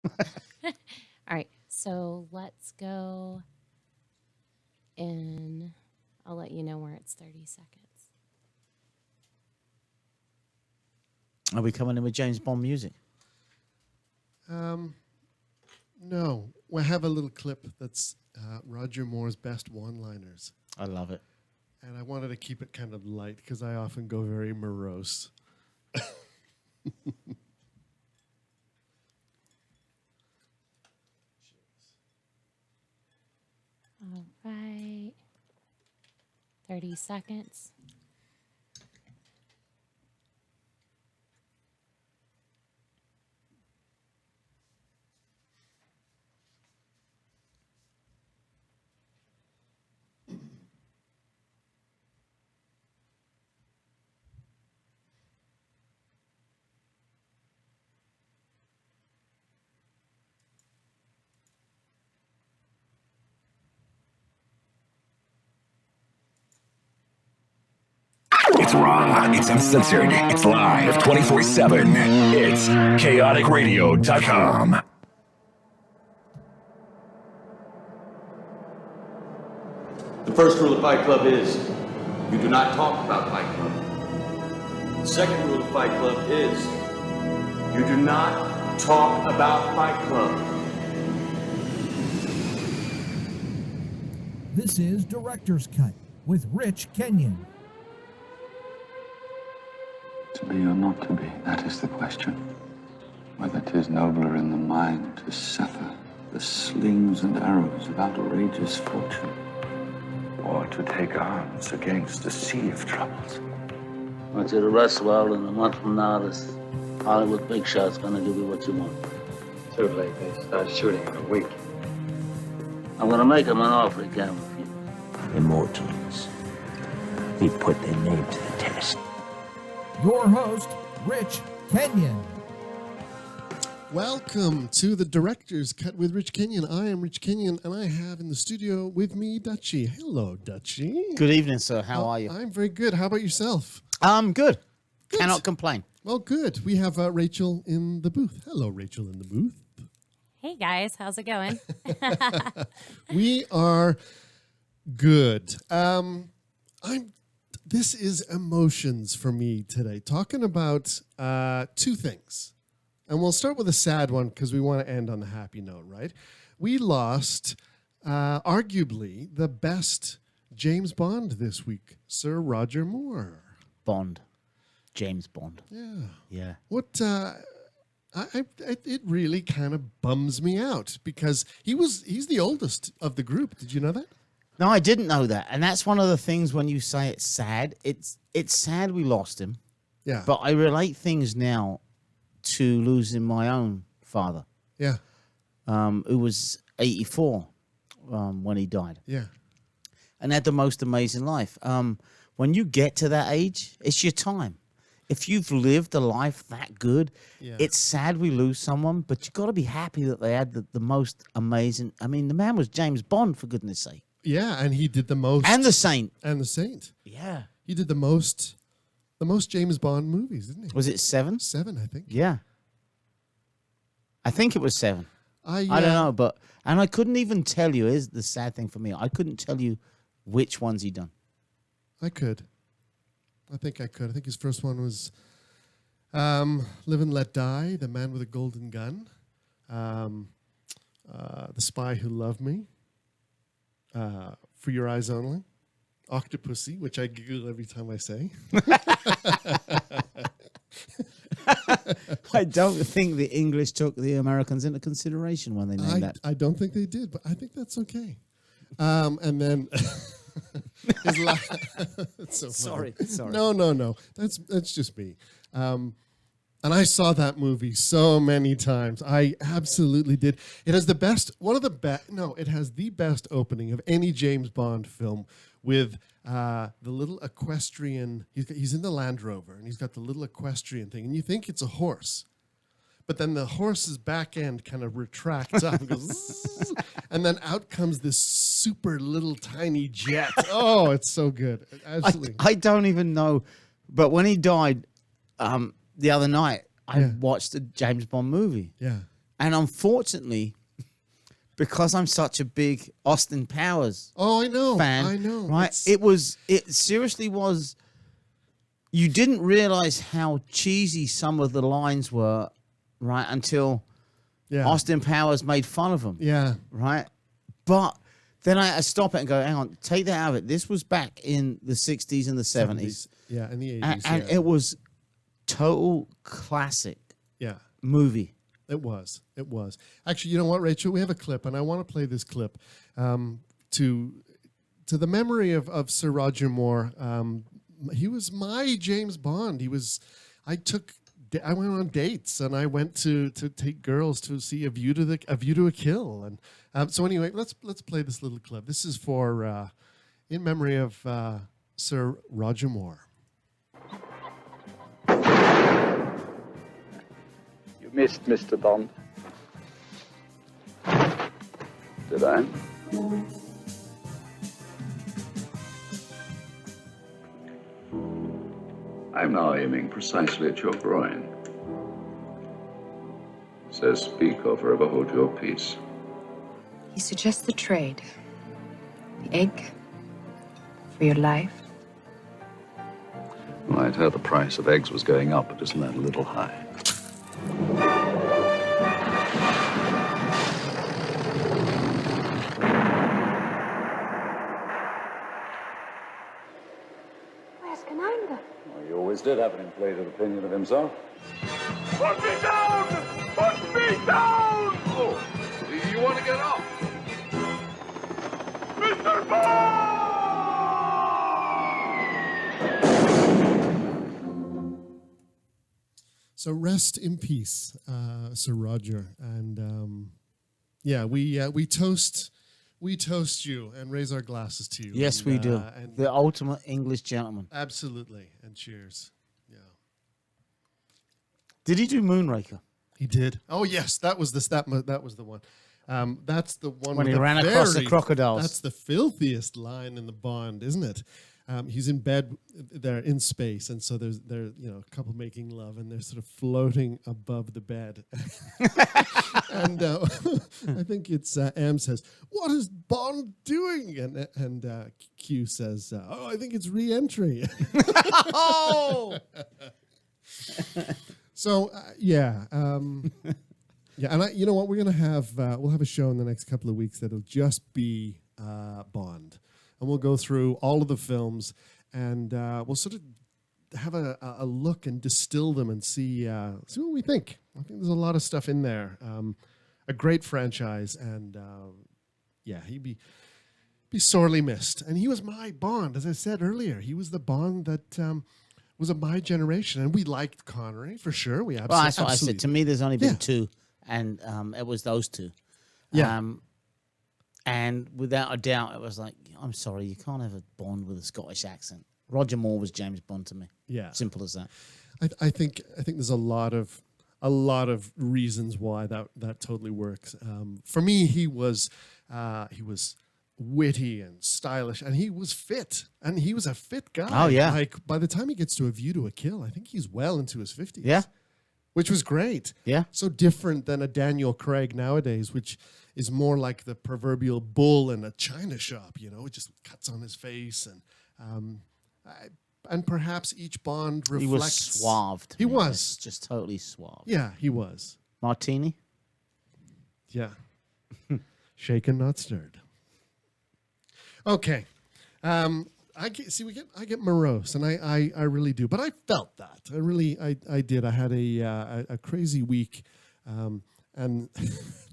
All right. So let's go in. I'll let you know where it's 30 seconds. Are we coming in with James Bond music? No, we have a little clip that's Roger Moore's best one-liners, I love it. and I wanted to keep it kind of light because I often go very morose. All right. 30 seconds. It's raw, it's uncensored, it's live 24/7. It's chaoticradio.com. The first rule of Fight Club is you do not talk about Fight Club. The second rule of Fight Club is you do not talk about Fight Club. This is Director's Cut with Rich Kenyon. To be or not to be, that is the question. Whether 'tis nobler in the mind to suffer the slings and arrows of outrageous fortune, or to take arms against a sea of troubles. I want you to rest well, and a month from now, this Hollywood big shot's gonna give you what you want. Too late, they start shooting in a week. I'm gonna make him an offer he can't refuse. Immortals. We put their name to the test. Your host, Rich Kenyon. Welcome to the Director's Cut with Rich Kenyon. I am Rich Kenyon, and I have in the studio with me Dutchie. Hello, Dutchie. Good evening, sir. How are you? I'm very good. How about yourself? Good. Good. Cannot complain. Well, good. We have Rachel in the booth. Hello, Rachel in the booth. Hey, guys. How's it going? We are good. This is emotions for me today. Talking about two things. And we'll start with a sad one because we want to end on the happy note, right? We lost arguably the best James Bond this week, Sir Roger Moore. Bond. James Bond. Yeah. Yeah. What it really kind of bums me out because he's the oldest of the group. Did you know that? No, I didn't know that. And that's one of the things when you say it's sad. It's sad we lost him. Yeah. But I relate things now to losing my own father, Yeah. who was 84 when he died. Yeah. And had the most amazing life. When you get to that age, it's your time. If you've lived a life that good, Yeah. it's sad we lose someone, but you got to be happy that they had the most amazing. I mean, the man was James Bond, for goodness sake. Yeah, and he did the most. And the Saint. And the Saint. Yeah. He did the most James Bond movies, didn't he? Was it 7? 7, I think. Yeah. I think it was 7. I I don't know, but and I couldn't even tell you. Is the sad thing for me? I couldn't tell you which ones he done. I could. I think I could. I think his first one was Live and Let Die, The Man with a Golden Gun, The Spy Who Loved Me, For Your Eyes Only, Octopussy, which I giggle every time I say. I don't think the English took the Americans into consideration when they named that. I don't think they did, but I think that's okay. And then his that's so funny. Sorry. No. That's just me. And I saw that movie so many times. I absolutely did. It has the best, it has the best opening of any James Bond film with the little equestrian. He's in the Land Rover, and he's got the little equestrian thing, and you think it's a horse. But then the horse's back end kind of retracts up and goes, and then out comes this super little tiny jet. Oh, it's so good. Absolutely. I don't even know. But when he died the other night, I watched a James Bond movie. Yeah. And unfortunately, because I'm such a big Austin Powers Oh, I know. fan, I know. right? It seriously was. You didn't realize how cheesy some of the lines were, right? Until Yeah. Austin Powers made fun of them, Yeah. right? But then I stop it and go, hang on, take that out of it. This was back in the 60s and the 70s. Yeah, in the 80s. And yeah. it was total classic Yeah. movie. It was. It was. Actually, you know what, Rachel? We have a clip, and I want to play this clip to the memory of Sir Roger Moore. He was my James Bond. I went on dates, and I went to take girls to see A View to a Kill. And so anyway, let's play this little clip. This is for in memory of Sir Roger Moore. You missed Mr. Bond. Did I? I'm now aiming precisely at your groin. Says speak or forever hold your peace. He suggests the trade. The egg for your life. Well, I'd heard the price of eggs was going up, but isn't that a little high? Where's Cananda? Well, he always did have an inflated opinion of himself. Put me down! Put me down! Oh, you want to get up? Mr. Bond! So rest in peace, Sir Roger, and yeah, we toast you and raise our glasses to you. Yes, and, we do. And The ultimate English gentleman. absolutely, and cheers. Yeah, Did he do Moonraker? he did. Oh yes, that was the one. That's the one When with he ran across the crocodiles. That's the filthiest line in the Bond, isn't it? He's in bed there in space, and so there's a couple making love, and they're sort of floating above the bed. And I think it's Am says, "What is Bond doing?" And Q says, "Oh, I think it's re-entry." Oh! So yeah. Yeah, and you know what? We're gonna have we'll have a show in the next couple of weeks that'll just be Bond, and we'll go through all of the films, and we'll sort of have a look and distill them and see what we think. I think there's a lot of stuff in there. A great franchise, and yeah, he'd be sorely missed. And he was my Bond, as I said earlier. He was the Bond that was of my generation, and we liked Connery for sure. We absolutely. Well, that's what I said. To me, there's only been Yeah. two, and it was those two. Yeah. And without a doubt, it was like, I'm sorry, you can't have a Bond with a Scottish accent. Roger Moore was James Bond to me. Yeah. Simple as that. I think there's a lot of reasons why that totally works. For me, he was witty and stylish, and he was fit, and he was a fit guy. Oh, yeah. Like by the time he gets to A View to a Kill, I think he's well into his 50s. Yeah. Which was great. Yeah. So different than a Daniel Craig nowadays, which is more like the proverbial bull in a china shop. It just cuts on his face, and perhaps each Bond reflects. He was suave. He was. Just totally suave. Yeah, he was. Martini? Yeah. Shaken, not stirred. Okay. I get morose, and I really do. But I felt that. I did. I had a crazy week, and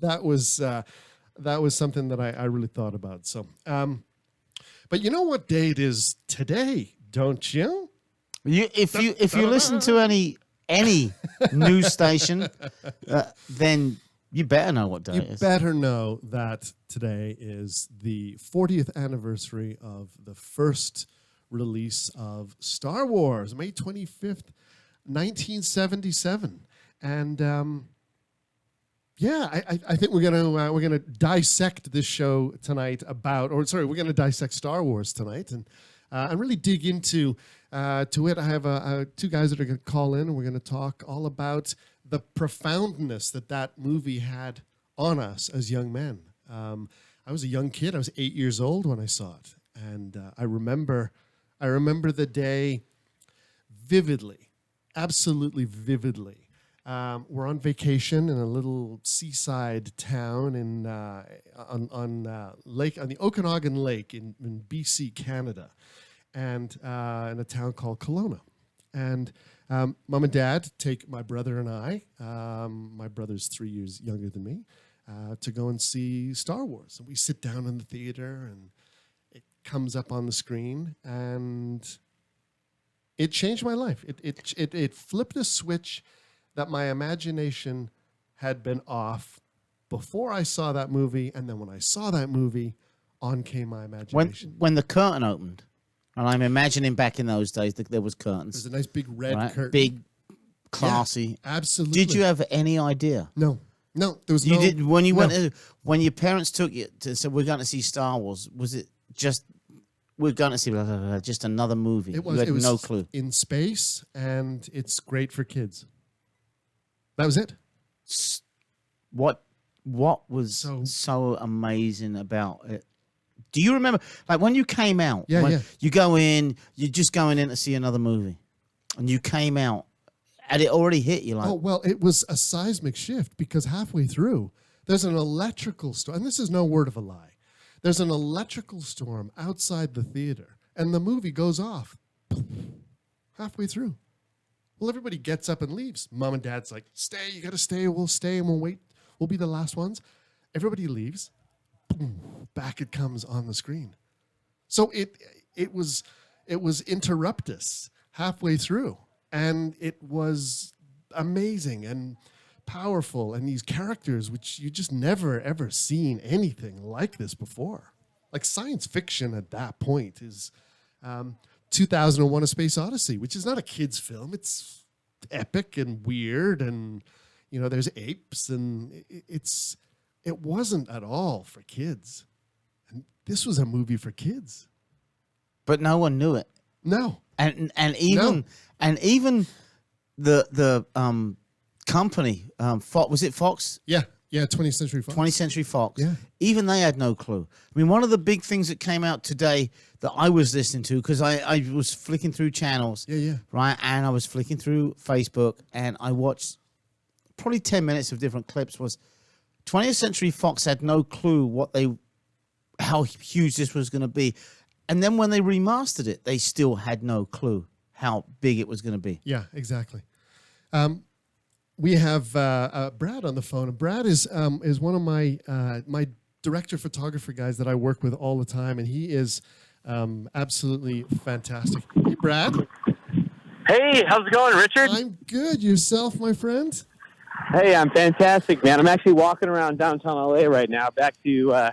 that was something that I really thought about. So, but you know what day it is today, don't you? If you listen to any news station, then you better know what day it You is. better know that today is the 40th anniversary of the first release of Star Wars, May 25th, 1977. And yeah, I think we're gonna dissect this show tonight we're gonna dissect Star Wars tonight and really dig into to it. I have two guys that are gonna call in, and we're gonna talk all about the profoundness that movie had on us as young men. I was a young kid. I was 8 years old when I saw it, and I remember the day vividly, absolutely vividly. We're on vacation in a little seaside town on the Okanagan Lake in BC, Canada, and in a town called Kelowna. And Mom and Dad take my brother and I, my brother's 3 years younger than me, to go and see Star Wars. And we sit down in the theater, and it comes up on the screen, and it changed my life. It flipped a switch that my imagination had been off before I saw that movie, and then when I saw that movie, on came my imagination. When the curtain opened, and I'm imagining back in those days that there was curtains. There's a nice big red curtain. Big, classy. Yeah, absolutely. Did you have any idea? No, there was you no. Did when you no. went when your parents took you to say we're going to see Star Wars? Was it just we're going to see blah, blah, blah, just another movie? It was. You had It was no clue. in space, and it's great for kids. That was it. What was so amazing about it? Do you remember, like when you came out? Yeah. You go in, you're just going in to see another movie, and you came out, and it already hit you. Like, Oh, well, it was a seismic shift because halfway through, there's an electrical storm, and this is no word of a lie. There's an electrical storm outside the theater, and the movie goes off halfway through. Well, everybody gets up and leaves. Mom and Dad's like, stay, you got to stay. We'll stay and we'll wait. We'll be the last ones. Everybody leaves. Boom, back it comes on the screen. So it was interruptus halfway through, and it was amazing and powerful, and these characters which you just never ever seen anything like this before. Like science fiction at that point is 2001: A Space Odyssey, which is not a kid's film. It's epic and weird, and there's apes, and it wasn't at all for kids. And this was a movie for kids. but no one knew it. No. And even the company, was it Fox? Yeah, 20th Century Fox. 20th Century Fox. Yeah. Even they had no clue. I mean, one of the big things that came out today that I was listening to, because I was flicking through channels, right, and I was flicking through Facebook, and I watched probably 10 minutes of different clips, was 20th Century Fox had no clue how huge this was going to be. And then when they remastered it, they still had no clue how big it was going to be. Yeah, exactly. We have Brad on the phone. Brad is one of my director photographer guys that I work with all the time, and he is absolutely fantastic. Hey, Brad. Hey, how's it going, Richard? I'm good. Yourself, my friend? Hey, I'm fantastic, man. I'm actually walking around downtown LA right now, back to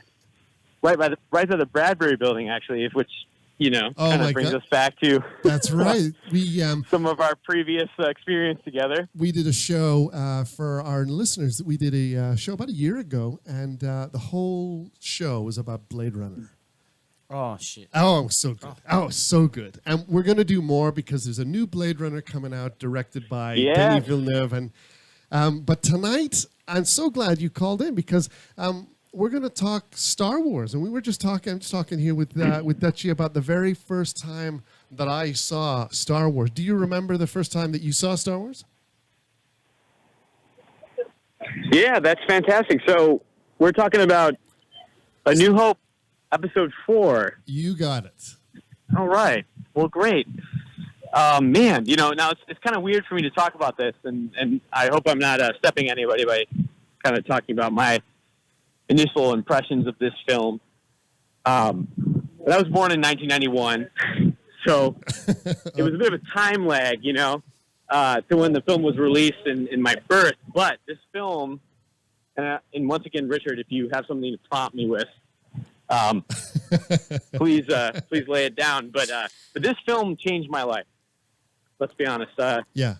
right by the Bradbury Building, actually, which kind of brings us back to. That's right. We some of our previous experience together. We did a show for our listeners. We did a show about a year ago, and the whole show was about Blade Runner. Oh, shit. Oh, it was so good. Oh, so good. And we're going to do more because there's a new Blade Runner coming out directed by Denis Villeneuve. And but tonight, I'm so glad you called in because we're going to talk Star Wars. And we were I'm just talking here with Dutchie about the very first time that I saw Star Wars. Do you remember the first time that you saw Star Wars? Yeah, that's fantastic. So we're talking about A New Hope, Episode 4. You got it. All right. Well, great. Man, now it's kind of weird for me to talk about this, and I hope I'm not stepping anybody by kind of talking about my initial impressions of this film. But I was born in 1991, so it was a bit of a time lag, to when the film was released in my birth. But this film, and once again, Richard, if you have something to prompt me with, please lay it down. But this film changed my life. Let's be honest. Yeah.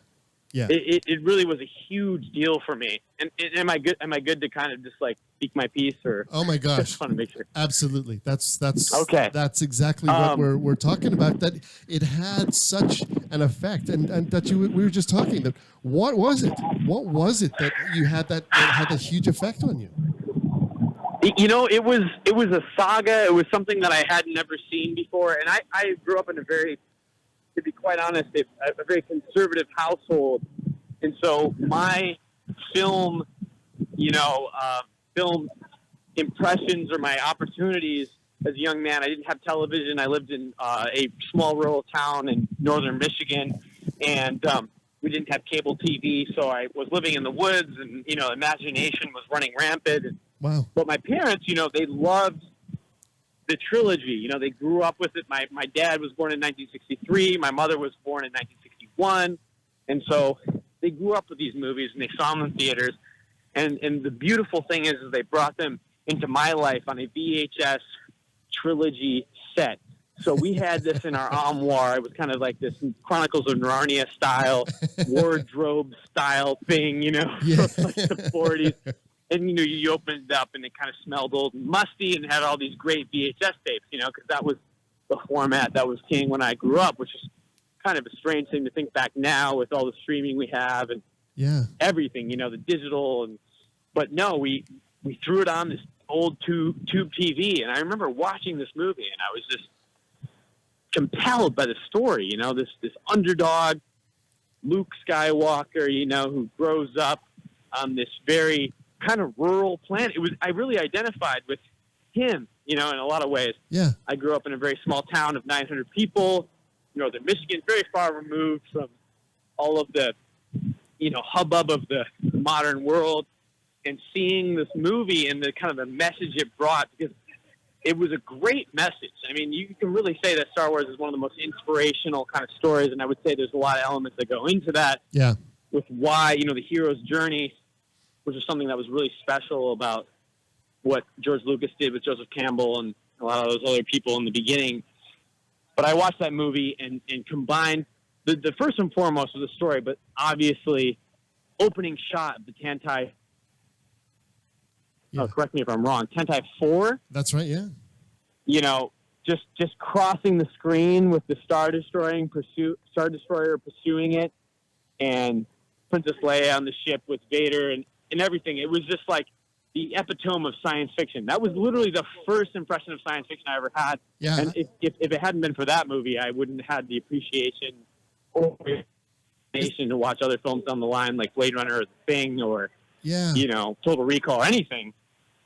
Yeah. it really was a huge deal for me. And am I good to kind of just like speak my piece, or? Oh my gosh. Just want to make sure. Absolutely. That's okay. That's exactly what we're talking about. That it had such an effect, and that we were just talking that. What was it? What was it that you had that had a huge effect on you? You know, it was a saga. It was something that I had never seen before, and I grew up in a very, to be quite honest, a very conservative household, and so my film, film impressions or my opportunities as a young man, I didn't have television. I lived in a small rural town in northern Michigan, and we didn't have cable TV, so I was living in the woods, and imagination was running rampant. And, wow! But my parents, they loved the trilogy. They grew up with it. My dad was born in 1963. My mother was born in 1961, and so they grew up with these movies, and they saw them in theaters. And the beautiful thing is they brought them into my life on a VHS trilogy set. So we had this in our armoire. It was kind of like this Chronicles of Narnia style, wardrobe style thing, from like the 40s. And, you opened it up and it kind of smelled old and musty and had all these great VHS tapes, because that was the format that was king when I grew up, which is kind of a strange thing to think back now with all the streaming we have and everything, the digital. But no, we threw it on this old tube TV, and I remember watching this movie, and I was just compelled by the story. This underdog, Luke Skywalker, who grows up on this very kind of rural planet. I really identified with him, in a lot of ways. Yeah. I grew up in a very small town of 900 people, northern Michigan, very far removed from all of the, hubbub of the modern world. And seeing this movie and the kind of the message it brought, because it was a great message. I mean, you can really say that Star Wars is one of the most inspirational kind of stories, and I would say there's a lot of elements that go into that. Yeah. With why, the hero's journey, which is something that was really special about what George Lucas did with Joseph Campbell and a lot of those other people in the beginning. But I watched that movie and combined the first and foremost of the story, but obviously opening shot of the Tantai. Yeah. Oh, correct me if I'm wrong. Tantai 4. That's right. Yeah. Just crossing the screen with the Star Destroyer pursuing it, and Princess Leia on the ship with Vader and everything. It was just like the epitome of science fiction. That was literally the first impression of science fiction I ever had. Yeah. And if it hadn't been for that movie, I wouldn't have had the appreciation or to watch other films down the line like Blade Runner or The Thing or Total Recall or anything.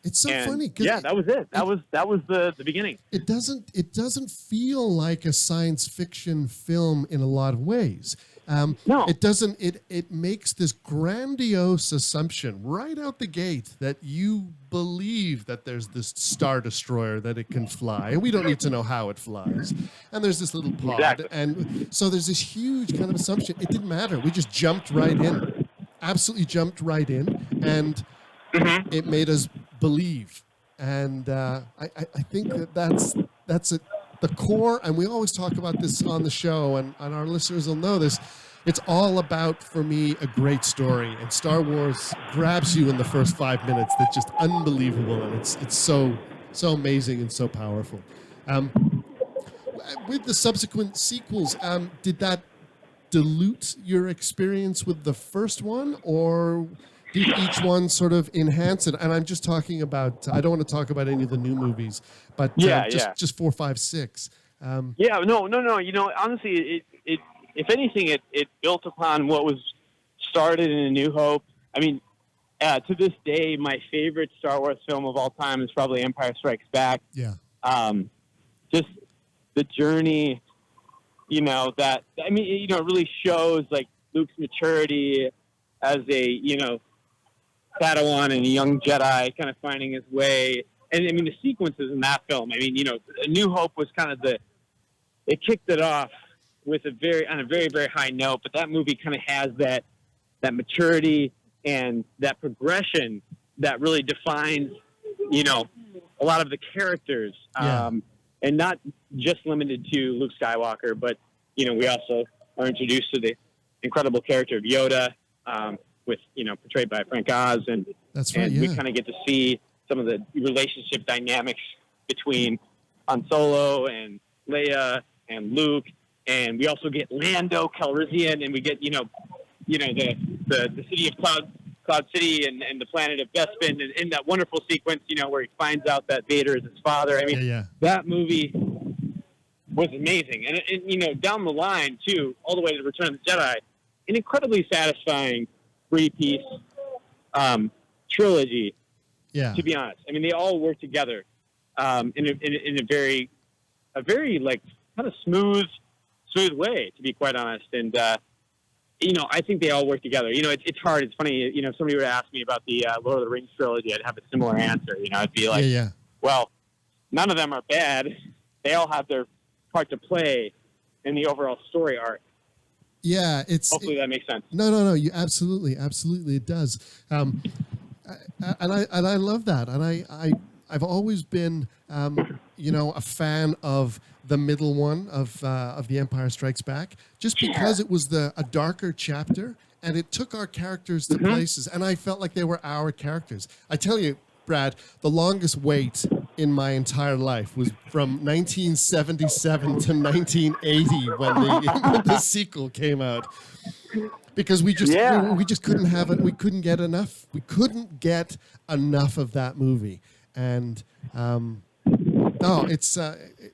It's so funny. Yeah, that was it. That was the beginning. It doesn't feel like a science fiction film in a lot of ways. No, it doesn't. It makes this grandiose assumption right out the gate that you believe that there's this Star Destroyer, that it can fly, and we don't need to know how it flies. And there's this little pod, and so there's this huge kind of assumption. It didn't matter. We just jumped right in, absolutely jumped right in, and it made us believe. And I think that's it. The core, and we always talk about this on the show, and our listeners will know this, it's all about, for me, a great story. And Star Wars grabs you in the first 5 minutes. That's just unbelievable, and it's so amazing and so powerful. With the subsequent sequels, did that dilute your experience with the first one, or did each one sort of enhance it? And I'm just talking about, I don't want to talk about any of the new movies, but just 4, 5, 6. No. Honestly, it if anything, it built upon what was started in A New Hope. I mean, to this day, my favorite Star Wars film of all time is probably Empire Strikes Back. Yeah. Just the journey, that, I mean, it really shows like Luke's maturity as a, Padawan and a young Jedi kind of finding his way. And I mean, the sequences in that film, I mean, A New Hope was kind of it kicked it off with on a very, very high note, but that movie kind of has that maturity and that progression that really defines, a lot of the characters, and not just limited to Luke Skywalker, but, we also are introduced to the incredible character of Yoda, with portrayed by Frank Oz, and That's right. we kind of get to see some of the relationship dynamics between Han Solo and Leia and Luke, and we also get Lando Calrissian, and we get the city of Cloud City and the planet of Bespin, and in that wonderful sequence, where he finds out that Vader is his father. I mean, that movie was amazing, and down the line too, all the way to Return of the Jedi, an incredibly satisfying 3-piece trilogy. Yeah. To be honest, I mean, they all work together in a very like kind of smooth way, to be quite honest. And I think they all work together. It's hard. It's funny. If somebody were to ask me about the Lord of the Rings trilogy, I'd have a similar answer. I'd be like, well, none of them are bad. They all have their part to play in the overall story arc. Yeah, hopefully that makes sense. No. You absolutely it does. And I love that. And I've always been a fan of the middle one of The Empire Strikes Back, just because it was a darker chapter and it took our characters to places, and I felt like they were our characters. I tell you, Brad, the longest wait in my entire life was from 1977 to 1980 when the sequel came out, because we just couldn't have it. We couldn't get enough. We couldn't get enough of that movie, and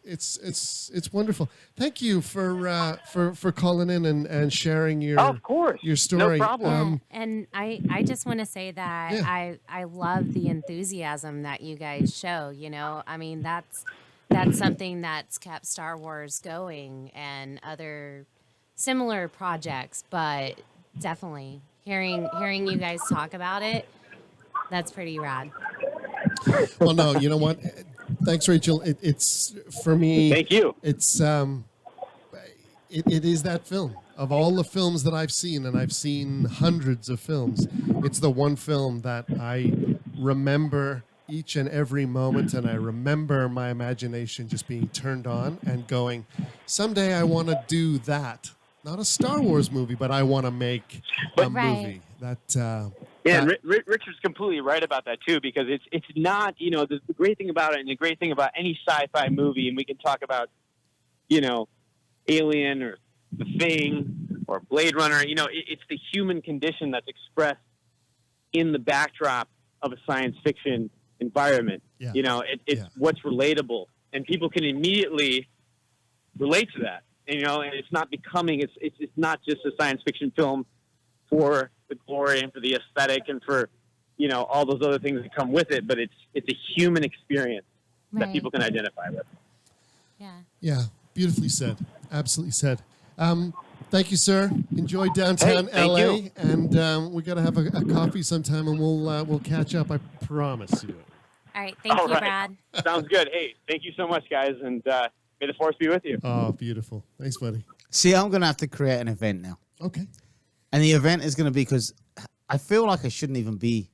it's wonderful. Thank you for calling in and sharing your your story. No problem. And I just want to say that I love the enthusiasm that you guys show. I mean, that's something that's kept Star Wars going and other similar projects, but definitely hearing you guys talk about it, that's pretty rad. Well, no, you know what? Thanks, Rachel. It's for me. Thank you. It's it is that film. Of all the films that I've seen, and I've seen hundreds of films, it's the one film that I remember each and every moment, and I remember my imagination just being turned on and going, someday I want to do that. Not a Star Wars movie, but I want to make a movie that. And Richard's completely right about that too, because it's not, the great thing about it, and the great thing about any sci-fi movie, and we can talk about, Alien or The Thing or Blade Runner, it's the human condition that's expressed in the backdrop of a science fiction environment. Yeah. It's what's relatable, and people can immediately relate to that. And it's not becoming, it's not just a science fiction film for the glory and for the aesthetic and for, all those other things that come with it, but it's a human experience that people can identify with. Yeah, beautifully said. Absolutely said. Thank you, sir. Enjoy downtown LA, and we got to have a coffee sometime, and we'll catch up. I promise you. All right, thank you, Brad. Sounds good. Hey, thank you so much, guys, and may the force be with you. Oh, beautiful. Thanks, buddy. See, I'm going to have to create an event now. Okay. And the event is going to be, because I feel like I shouldn't even be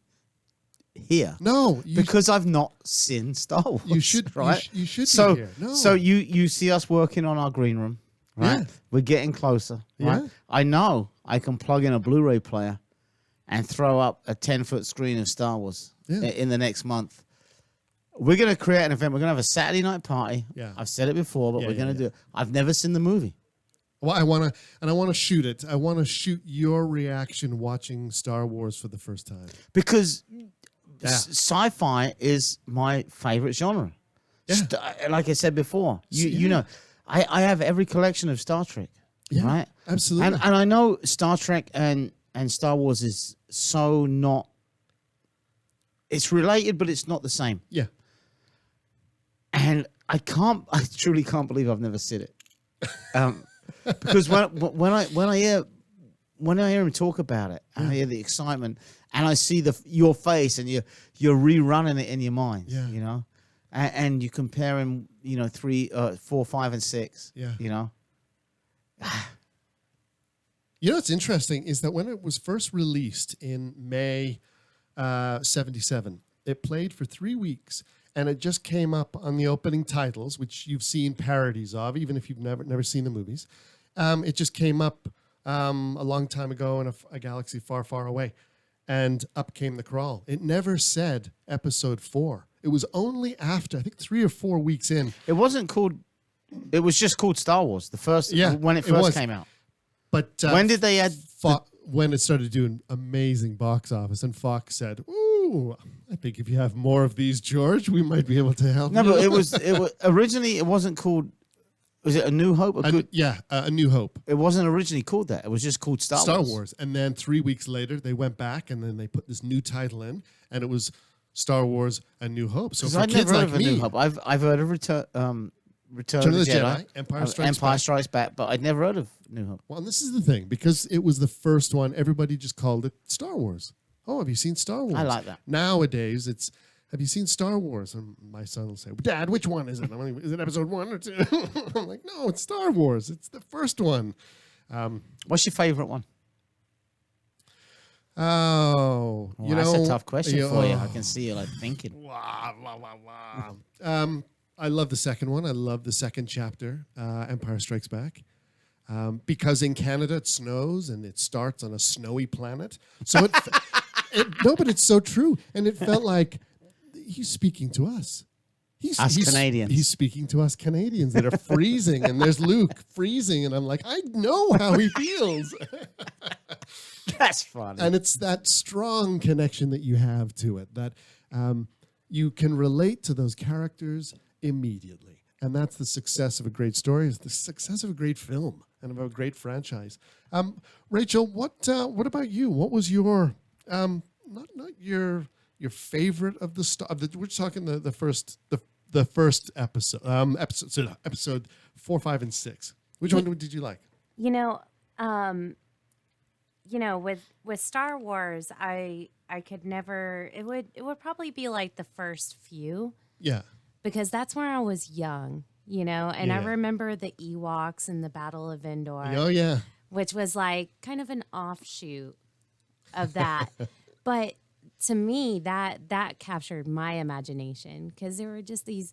here. No. Because I've not seen Star Wars. You should, right? You should so, be here. No. So you see us working on our green room, right? Yeah. We're getting closer, right? Yeah. I know I can plug in a Blu-ray player and throw up a 10-foot screen of Star Wars in the next month. We're going to create an event. We're going to have a Saturday night party. Yeah. I've said it before, but we're going to do it. I've never seen the movie. Well, I want to shoot it. I want to shoot your reaction watching Star Wars for the first time. Because sci-fi is my favorite genre. Yeah. Like I said before, you know, I have every collection of Star Trek, right? Absolutely. And I know Star Trek and Star Wars is so not, it's related, but it's not the same. Yeah. And I truly can't believe I've never seen it. Because when I hear him talk about it, and I hear the excitement, and I see your face, and you're rerunning it in your mind, you know, and you compare him, 3, 4, 5, and 6, you know. You know what's interesting is that when it was first released in May 77, it played for 3 weeks, and it just came up on the opening titles, which you've seen parodies of, even if you've never seen the movies. It just came up a long time ago in a galaxy far, far away. And up came the crawl. It never said episode 4. It was only after, I think 3 or 4 weeks in. It wasn't called, it was just called Star Wars, the first, when it first came out. But when did they add? When it started doing amazing box office, and Fox said, "Ooh, I think if you have more of these, George, we might be able to help." No, you. but it was originally it wasn't called. Was it A New Hope? A New Hope. It wasn't originally called that. It was just called Star Wars. And then 3 weeks later, they went back and then they put this new title in, and it was Star Wars: A New Hope. So for I'd kids never heard like of A me, New Hope. I've heard of Return of the Jedi, Empire Strikes Back, but I'd never heard of New Hope. Well, and this is the thing, because it was the first one, everybody just called it Star Wars. Oh, have you seen Star Wars? I like that. Nowadays, it's, have you seen Star Wars? And my son will say, Dad, which one is it? I'm like, is it episode 1 or 2? I'm like, no, it's Star Wars. It's the first one. What's your favorite one? Oh, well, that's a tough question for you. I can see you like thinking. I love the second one. I love the second chapter, Empire Strikes Back. Because in Canada it snows and it starts on a snowy planet. So no, but it's so true. And it felt like he's speaking to us. He's Canadians. He's speaking to us Canadians that are freezing, and there's Luke freezing, and I'm like, I know how he feels. That's funny. And it's that strong connection that you have to it, that you can relate to those characters immediately. And that's the success of a great story, is the success of a great film and of a great franchise. Rachel, what about you? What was your not your favorite of the stuff? We're talking the first episode 4, 5, and 6. Which one did you like? With Star Wars, I could never. It would probably be like the first few. Yeah. Because that's where I was young, and I remember the Ewoks and the Battle of Endor. Oh, yeah. Which was like kind of an offshoot of that. But to me, that captured my imagination, because there were just these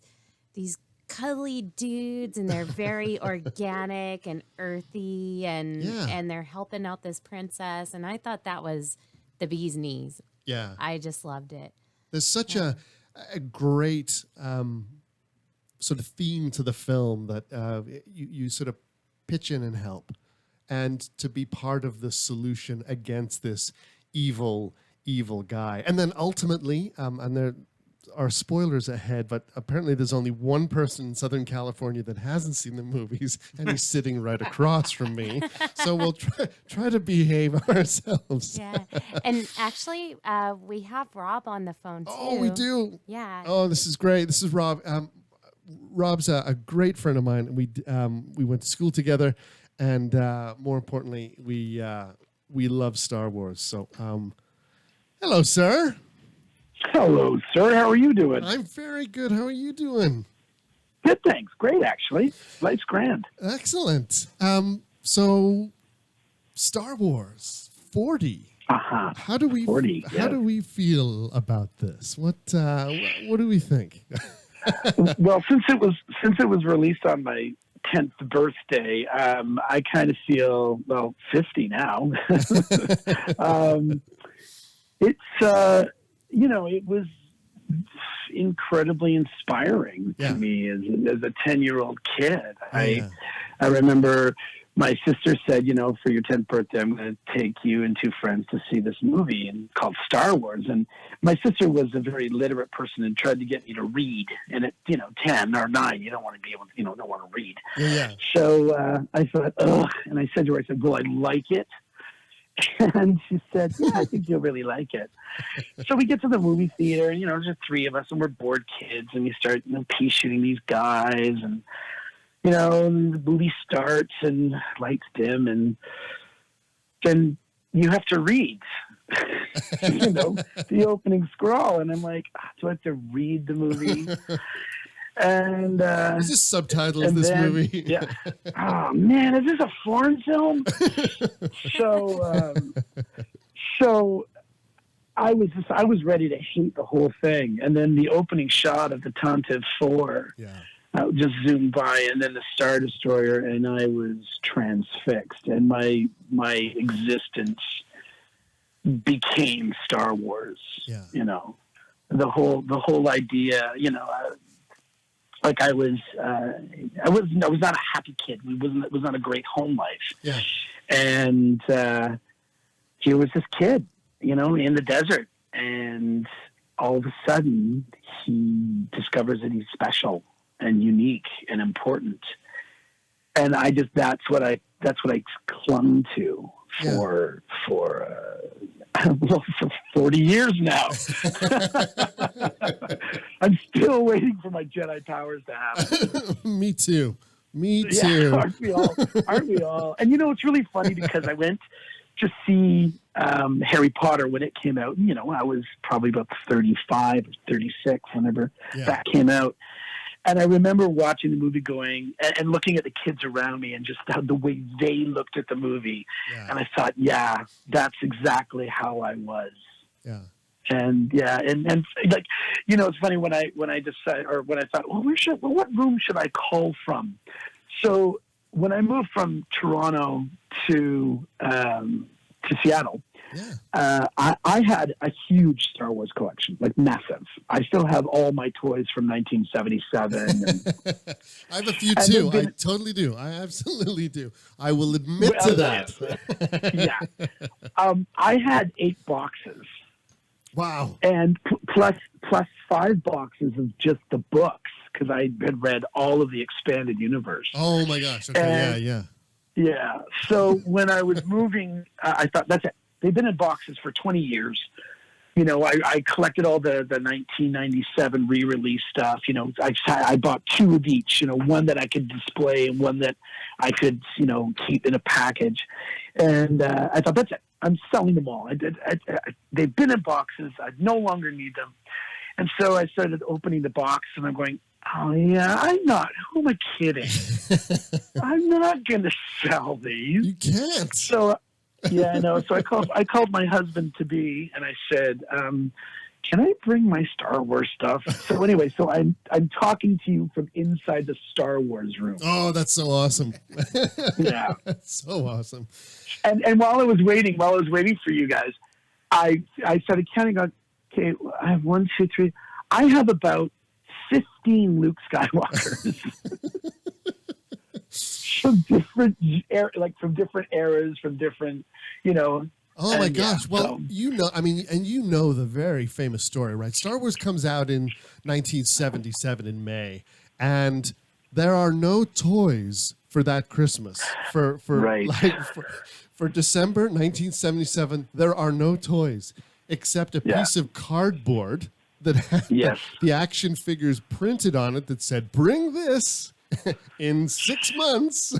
cuddly dudes, and they're very organic and earthy, and they're helping out this princess. And I thought that was the bee's knees. Yeah. I just loved it. There's such a great sort of theme to the film that you sort of pitch in and help, and to be part of the solution against this evil guy. And then ultimately, and there are spoilers ahead, but apparently there's only one person in Southern California that hasn't seen the movies, and he's sitting right across from me. So we'll try to behave ourselves. Yeah. And actually, we have Rob on the phone, too. Oh, we do? Yeah. Oh, this is great. This is Rob. Rob's a great friend of mine. We went to school together, and more importantly, we love Star Wars. So, hello, sir. Hello, sir. How are you doing? I'm very good. How are you doing? Good, thanks. Great, actually. Life's grand. Excellent. So, Star Wars 40. Uh-huh. How do we 40, how do we feel about this? What do we think? Well, since it was released on my 10th birthday, I kind of feel 50 now. It's it was incredibly inspiring to me as a 10-year-old kid. I remember my sister said, for your 10th birthday, I'm going to take you and 2 friends to see this movie called Star Wars. And my sister was a very literate person and tried to get me to read. And at 10 or 9, you don't want to be able to, don't want to read. Yeah. So I thought, ugh. And I said to her, will I like it? And she said, yeah, I think you'll really like it. So we get to the movie theater, and, there's just 3 of us, and we're bored kids, and we start pea shooting these guys, and, the movie starts, and lights dim, and then you have to read, the opening scroll. And I'm like, do I have to read the movie? And is this subtitles, this movie? Yeah. Oh man, is this a foreign film? So I was ready to hate the whole thing. And then the opening shot of the Tantive 4. Yeah. just zoomed by, and then the Star Destroyer, and I was transfixed, and my existence became Star Wars. Yeah. You know, the whole idea. You know, like I was not a happy kid. It was not a great home life. Yeah. And here was this kid, you know, in the desert, and all of a sudden he discovers that he's special and unique and important. And that's what I clung to for 40 years now. I'm still waiting for my Jedi powers to happen. Me too. Yeah, aren't we all? And you know, it's really funny because I went to see Harry Potter when it came out. You know, I was probably about 35 or 36 whenever that came out. And I remember watching the movie and looking at the kids around me and just the way they looked at the movie. Yeah. And I thought, yeah, that's exactly how I was. Yeah. And and like, you know, it's funny when I decided, or when I thought, well, what room should I call from? So when I moved from Toronto to Seattle, I had a huge Star Wars collection, like massive. I still have all my toys from 1977. I have a few too. I totally do. I absolutely do. I will admit to that. Yeah. I had 8 boxes. Wow. And plus 5 boxes of just the books, because I had read all of the expanded universe. Oh my gosh. Okay. And, yeah. So when I was moving, I thought, that's it. They've been in boxes for 20 years. You know, I collected all the 1997 re-release stuff. You know, I bought 2 of each, you know, one that I could display and one that I could, you know, keep in a package. And I thought, that's it. I'm selling them all. They've been in boxes. I no longer need them. And so I started opening the box, and I'm going, oh, yeah, who am I kidding? I'm not going to sell these. You can't. So, yeah, I know. So I called my husband-to-be, and I said, can I bring my Star Wars stuff? So anyway, I'm talking to you from inside the Star Wars room. Oh, that's so awesome. Yeah. That's so awesome. And while I was waiting for you guys, I started counting on, okay, I have 1, 2, 3. I have about 15 Luke Skywalkers. from different eras, from different, you know. Oh my gosh. Well, you know, I mean, and you know the very famous story, right? Star Wars comes out in 1977 in May, and there are no toys for that Christmas. For December 1977, there are no toys except a piece of cardboard that had the action figures printed on it that said, "Bring this in 6 months."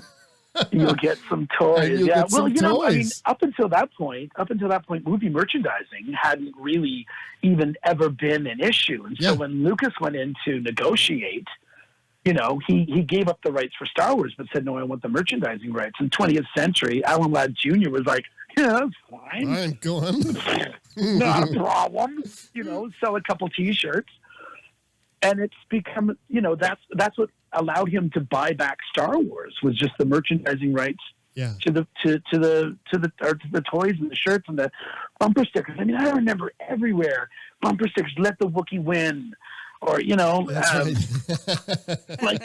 You'll get some toys. Yeah. Well, you know, I mean, up until that point, movie merchandising hadn't really even ever been an issue. And so when Lucas went in to negotiate, you know, he gave up the rights for Star Wars, but said, no, I want the merchandising rights. In 20th Century, Alan Ladd Jr. was like, yeah, that's fine. I'm going. Not a problem. You know, sell a couple T-shirts. And it's become, you know, that's what allowed him to buy back Star Wars, was just the merchandising rights to the toys and the shirts and the bumper stickers. I mean, I remember everywhere bumper stickers, "Let the Wookiee win," or, you know, like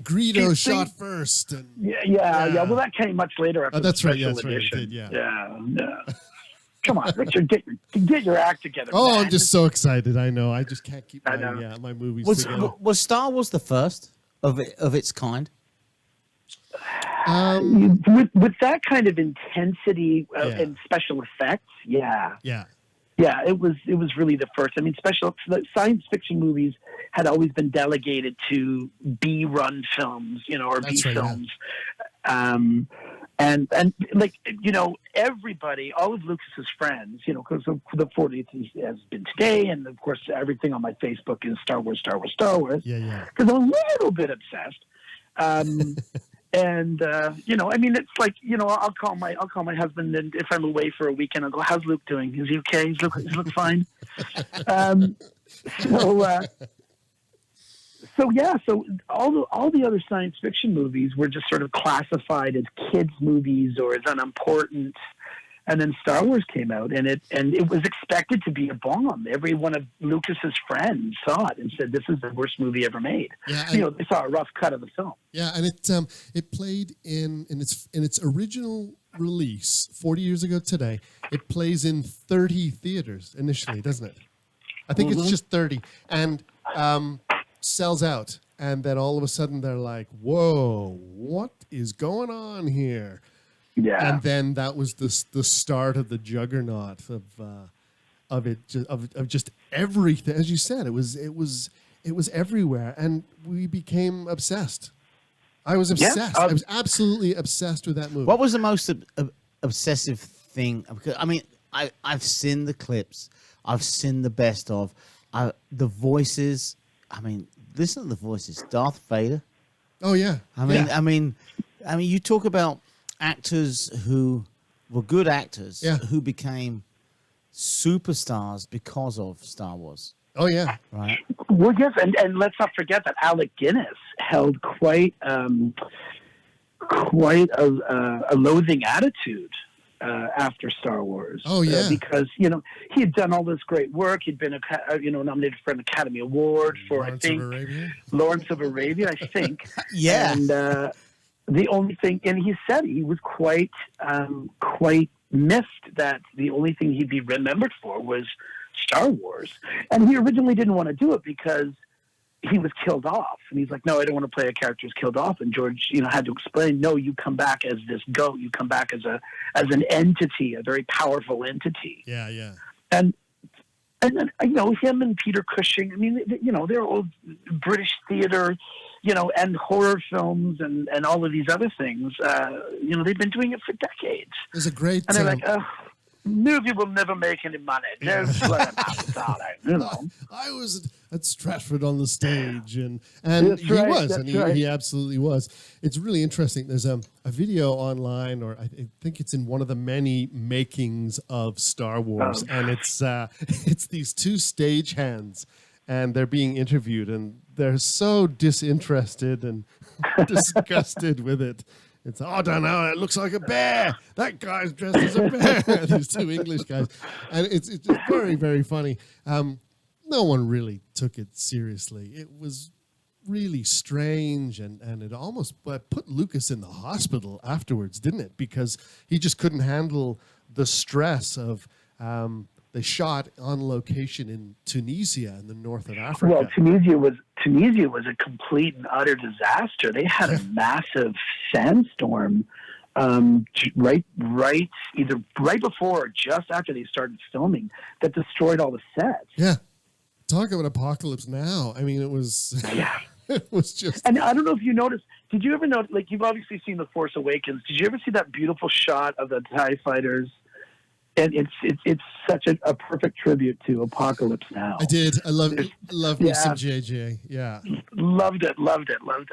Greedo shot first. And, yeah. Well, that came much later after that's the right. special That's right. edition. It did, yeah. Come on, Richard, get your act together. Oh, man. I'm just so excied. I know. I just can't keep my movies together. Was Star Wars the first of its kind? With that kind of intensity and special effects, yeah, it was really the first. I mean, science fiction movies had always been delegated to B-run films, you know, or B films. And like, you know, everybody, all of Lucas's friends, you know, because the 40th has been today, and of course everything on my Facebook is Star Wars. Yeah. Because I'm a little bit obsessed. And you know, I mean, it's like, you know, I'll call my husband, and if I'm away for a weekend, I'll go, "How's Luke doing? Is he okay? Is Luke fine?" so all the other science fiction movies were just sort of classified as kids movies or as unimportant. And then Star Wars came out, and it was expected to be a bomb. Every one of Lucas's friends saw it and said, "This is the worst movie ever made." Yeah, they saw a rough cut of the film. Yeah, and it played in its original release 40 years ago today. It plays in 30 theaters initially, doesn't it? I think it's just 30, and sells out. And then all of a sudden they're like, "Whoa, what is going on here?" Yeah. And then that was the start of the juggernaut of just everything. As you said, it was everywhere, and we became obsessed. I was obsessed. I was absolutely obsessed with that movie. What was the most obsessive thing? Because I mean, I've seen the clips, I've seen the best of, the voices. I mean, listen to the voices. Darth Vader. Oh yeah. I mean, you talk about actors who were good actors who became superstars because of Star Wars. Oh yeah, right. Well, yes, and let's not forget that Alec Guinness held quite a loathing attitude after Star Wars. Oh yeah, because he had done all this great work. He'd been nominated for an Academy Award for Lawrence of Arabia, I think. Yeah, and the only thing, and he said he was quite missed that the only thing he'd be remembered for was Star Wars. And he originally didn't want to do it because he was killed off. And he's like, "No, I don't want to play a character who's killed off." And George, had to explain, "No, you come back as this goat. You come back as an entity, a very powerful entity." Yeah, yeah. And then, him and Peter Cushing, I mean, they're old British theater, and horror films and all of these other things. They've been doing it for decades. There's a great... And they're like, movie will never make any money. Just let it happen, I was at Stratford on the stage, and That's he right, was, that's and right. he absolutely was. It's really interesting. There's a video online, or I think it's in one of the many makings of Star Wars, and it's these two stagehands, and they're being interviewed, and they're so disinterested and disgusted with it. It's, "I don't know, it looks like a bear. That guy's dressed as a bear." These two English guys. And it's just very, very funny. No one really took it seriously. It was really strange, and it almost put Lucas in the hospital afterwards, didn't it? Because he just couldn't handle the stress of... they shot on location in Tunisia in the north of Africa. Well, Tunisia was a complete and utter disaster. They had a massive sandstorm right before or just after they started filming that destroyed all the sets. Yeah. Talk about apocalypse now. I mean, it was... Yeah. It was just... And I don't know if you noticed, did you ever notice, like, you've obviously seen The Force Awakens. Did you ever see that beautiful shot of the TIE fighters? And it's such a perfect tribute to Apocalypse Now. I did. I love me some JJ. Yeah. Loved it.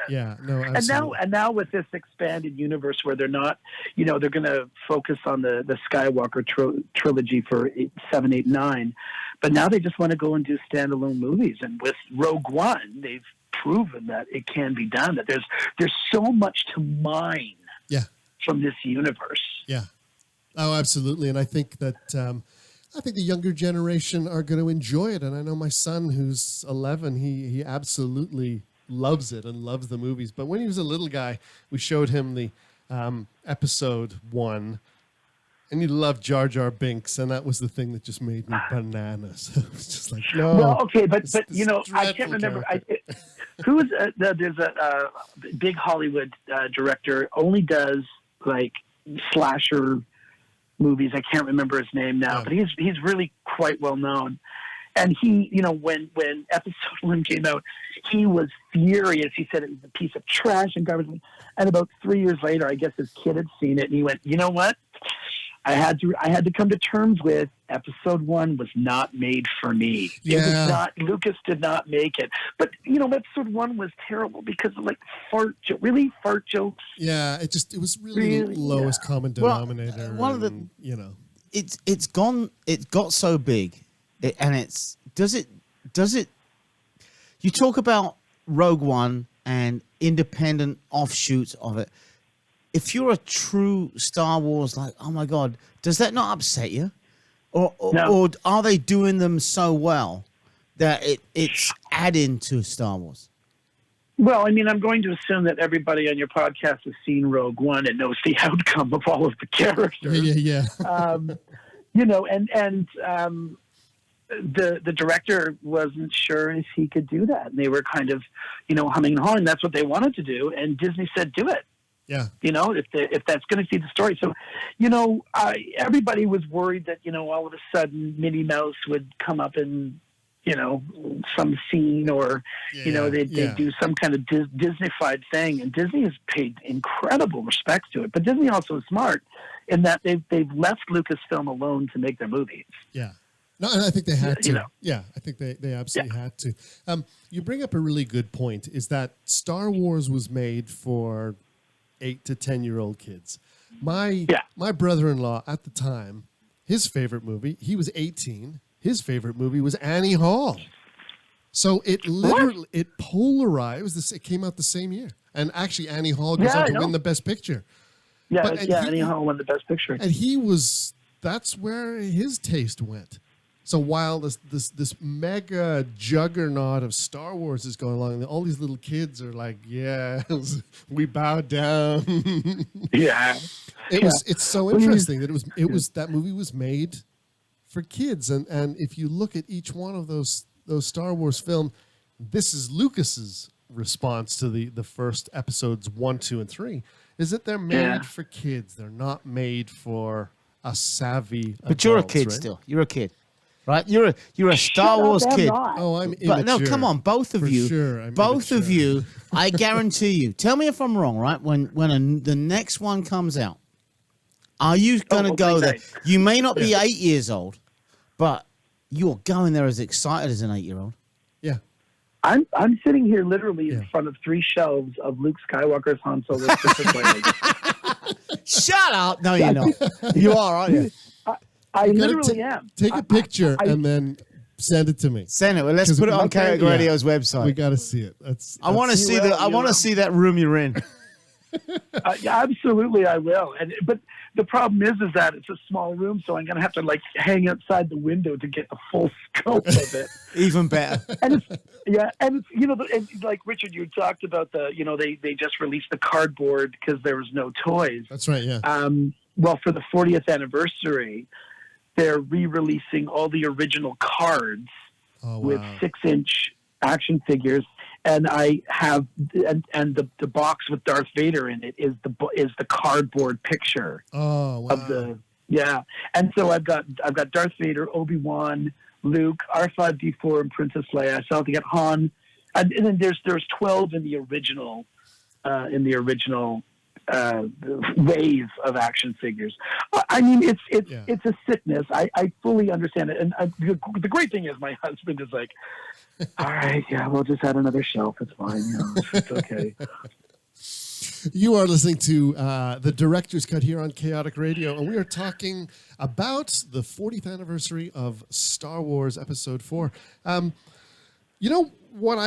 Yeah. No, absolutely. And now with this expanded universe where they're not, they're going to focus on the Skywalker trilogy for 7, 8, 9, but now they just want to go and do standalone movies. And with Rogue One, they've proven that it can be done. That there's so much to mine. Yeah. From this universe. Yeah. Oh, absolutely. And I think that the younger generation are going to enjoy it. And I know my son, who's 11, he absolutely loves it and loves the movies. But when he was a little guy, we showed him the episode 1, and he loved Jar Jar Binks, and that was the thing that just made me bananas. It was just like, no. Well, okay, but I can't remember. There's a big Hollywood director, only does like slasher movies. I can't remember his name now, but he's really quite well known. And he, when episode 1 came out, he was furious. He said it was a piece of trash and garbage. And about 3 years later, I guess his kid had seen it, and he went, "You know what? I had to come to terms with episode 1 was not made for me. Yeah. It was not. Lucas did not make it. But episode 1 was terrible because of fart jokes. Yeah, it was really lowest common denominator. One of the it's got so big, does it. You talk about Rogue One and independent offshoots of it, if you're a true Star Wars, like, oh my God, does that not upset you? Or are they doing them so well that it's adding to Star Wars? Well, I mean, I'm going to assume that everybody on your podcast has seen Rogue One and knows the outcome of all of the characters. Yeah. You know, and the director wasn't sure if he could do that. And they were kind of, you know, humming and hawing. That's what they wanted to do. And Disney said, do it. Yeah. You know, if that's going to feed the story. So, you know, everybody was worried that, you know, all of a sudden Minnie Mouse would come up in, you know, some scene or, you know, they'd do some kind of Disney-fied thing. And Disney has paid incredible respect to it. But Disney also is smart in that they've left Lucasfilm alone to make their movies. Yeah. No, and I think they had to. You know. Yeah, I think they absolutely had to. You bring up a really good point, is that Star Wars was made for 8 to 10-year-old kids. My brother-in-law at the time, his favorite movie, he was 18, his favorite movie was Annie Hall. So it literally, it polarized. It came out the same year. And actually Annie Hall goes on to win the Best Picture. Yeah, Annie Hall won the Best Picture. And that's where his taste went. So while this mega juggernaut of Star Wars is going along, all these little kids are like, yes, we bow down. Yeah. It's so interesting that that movie was made for kids. And if you look at each one of those Star Wars films, this is Lucas's response to the first episodes 1, 2, and 3, is that they're made for kids. They're not made for a savvy But you're a kid right? still. You're a kid. Right, you're a Star Wars kid. Oh, I'm immature. But no, come on, both of For you, sure, I'm both of immature. you. I guarantee you. Tell me if I'm wrong. Right, when the next one comes out, are you going to go there? You may not be 8 years old, but you're going there as excited as an 8-year-old. Yeah, I'm sitting here literally in front of 3 shelves of Luke Skywalker's Han Solo's Princess Leia. Shut up! No, you're not. You are, aren't you? I literally am. Take a picture and then send it to me. Send it. Well, let's put it on Kaotic Radio's website. We got to see it. I want to see I want to see that room you're in. Absolutely, I will. But the problem is that it's a small room, so I'm going to have to hang outside the window to get the full scope of it. Even better. And it's you know, like Richard, you talked about they just released the cardboard because there was no toys. That's right. Yeah. Well, for the 40th anniversary, they're re-releasing all the original cards with 6-inch action figures, and I have and the box with Darth Vader in it is the cardboard picture. Oh wow! Of the and so I've got Darth Vader, Obi-Wan, Luke, R5D4, and Princess Leia. I still have to get Han, and then there's 12 in the original wave of action figures. I mean, it's a sickness. I fully understand it, and the great thing is my husband is like, "All right, yeah, we'll just add another shelf. It's fine. You know, it's okay." You are listening to the Director's Cut here on Kaotic Radio, and we are talking about the 40th anniversary of Star Wars Episode 4. You know what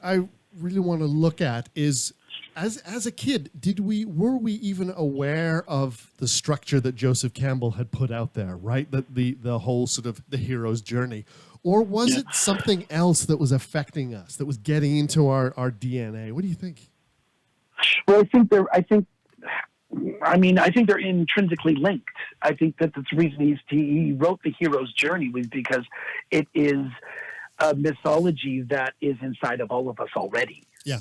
I really want to look at is, as a kid, were we even aware of the structure that Joseph Campbell had put out there, right? That the whole sort of the hero's journey, or was it something else that was affecting us, that was getting into our DNA? What do you think? Well, I think they're intrinsically linked. I think that the reason he wrote the hero's journey was because it is a mythology that is inside of all of us already. Yeah.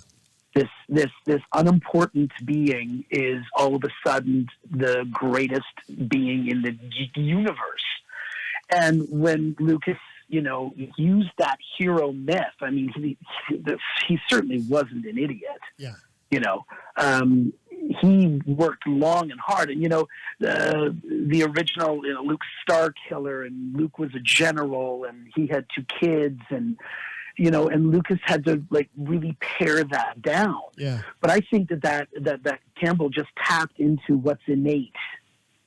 This unimportant being is all of a sudden the greatest being in the universe. And when Lucas, used that hero myth, I mean, he certainly wasn't an idiot. Yeah. He worked long and hard, and the original Luke's Star Killer, and Luke was a general, and he had 2 kids, and Lucas had to really pare that down. Yeah. But I think that Campbell just tapped into what's innate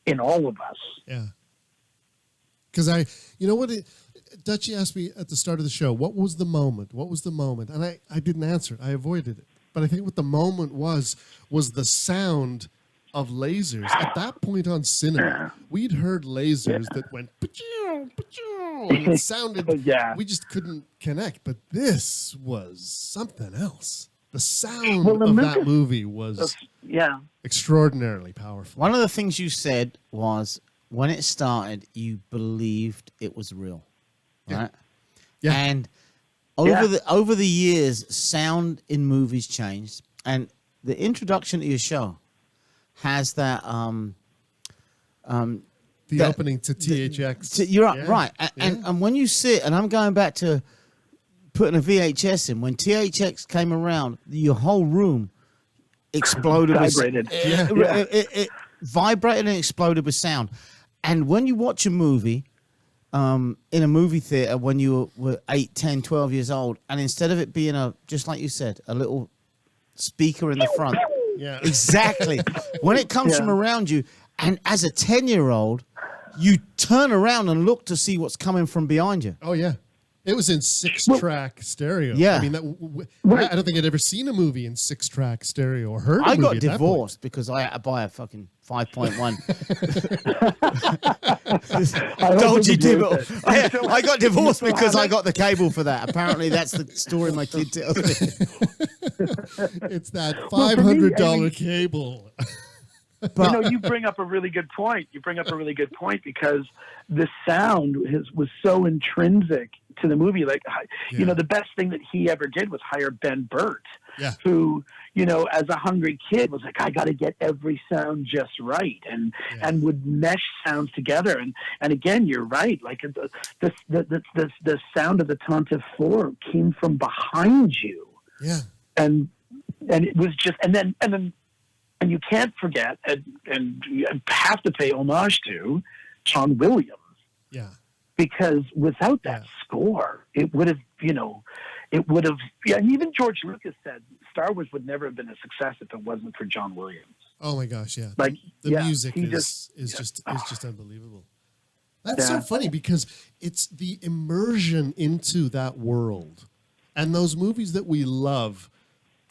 in all of us. Yeah. Because Dutchie asked me at the start of the show, what was the moment? What was the moment? And I didn't answer it. I avoided it. But I think what the moment was the sound of lasers. At that point on cinema, we'd heard lasers that went, pa-chow, pa-chow, and it sounded, we just couldn't connect. But this was something else. The sound of that movie was extraordinarily powerful. One of the things you said was when it started, you believed it was real, right? Yeah. And over the years, sound in movies changed, and the introduction to your show has that the opening to THX. You're right, and when you sit, and I'm going back to putting a VHS in, when THX came around, your whole room exploded. Vibrated. It vibrated and exploded with sound. And when you watch a movie in a movie theater when you were 8, 10, 12 years old, and instead of it being just like you said, a little speaker in the front, exactly. When it comes from around you, and as a 10-year-old, you turn around and look to see what's coming from behind you. Oh, yeah. It was in 6-track stereo. Yeah. I mean, I don't think I'd ever seen a movie in 6-track stereo or heard a movie. I got divorced because I had to buy a fucking 5.1. Dodgy deal. I got divorced because I got the cable for that. Apparently, that's the story my kid tells me. It's that $500 cable. But, you bring up a really good point. Because the sound was so intrinsic to the movie. Like, the best thing that he ever did was hire Ben Burt, who, as a hungry kid was like, I got to get every sound just right, and would mesh sounds together. And again, you're right. Like the sound of the Tonta 4 came from behind you. Yeah. And it was just, and then. And you can't forget, and you have to pay homage to John Williams. Yeah. Because without that score, it would have, and even George Lucas said Star Wars would never have been a success if it wasn't for John Williams. Oh my gosh, yeah. Like the music is just unbelievable. That's so funny because it's the immersion into that world. And those movies that we love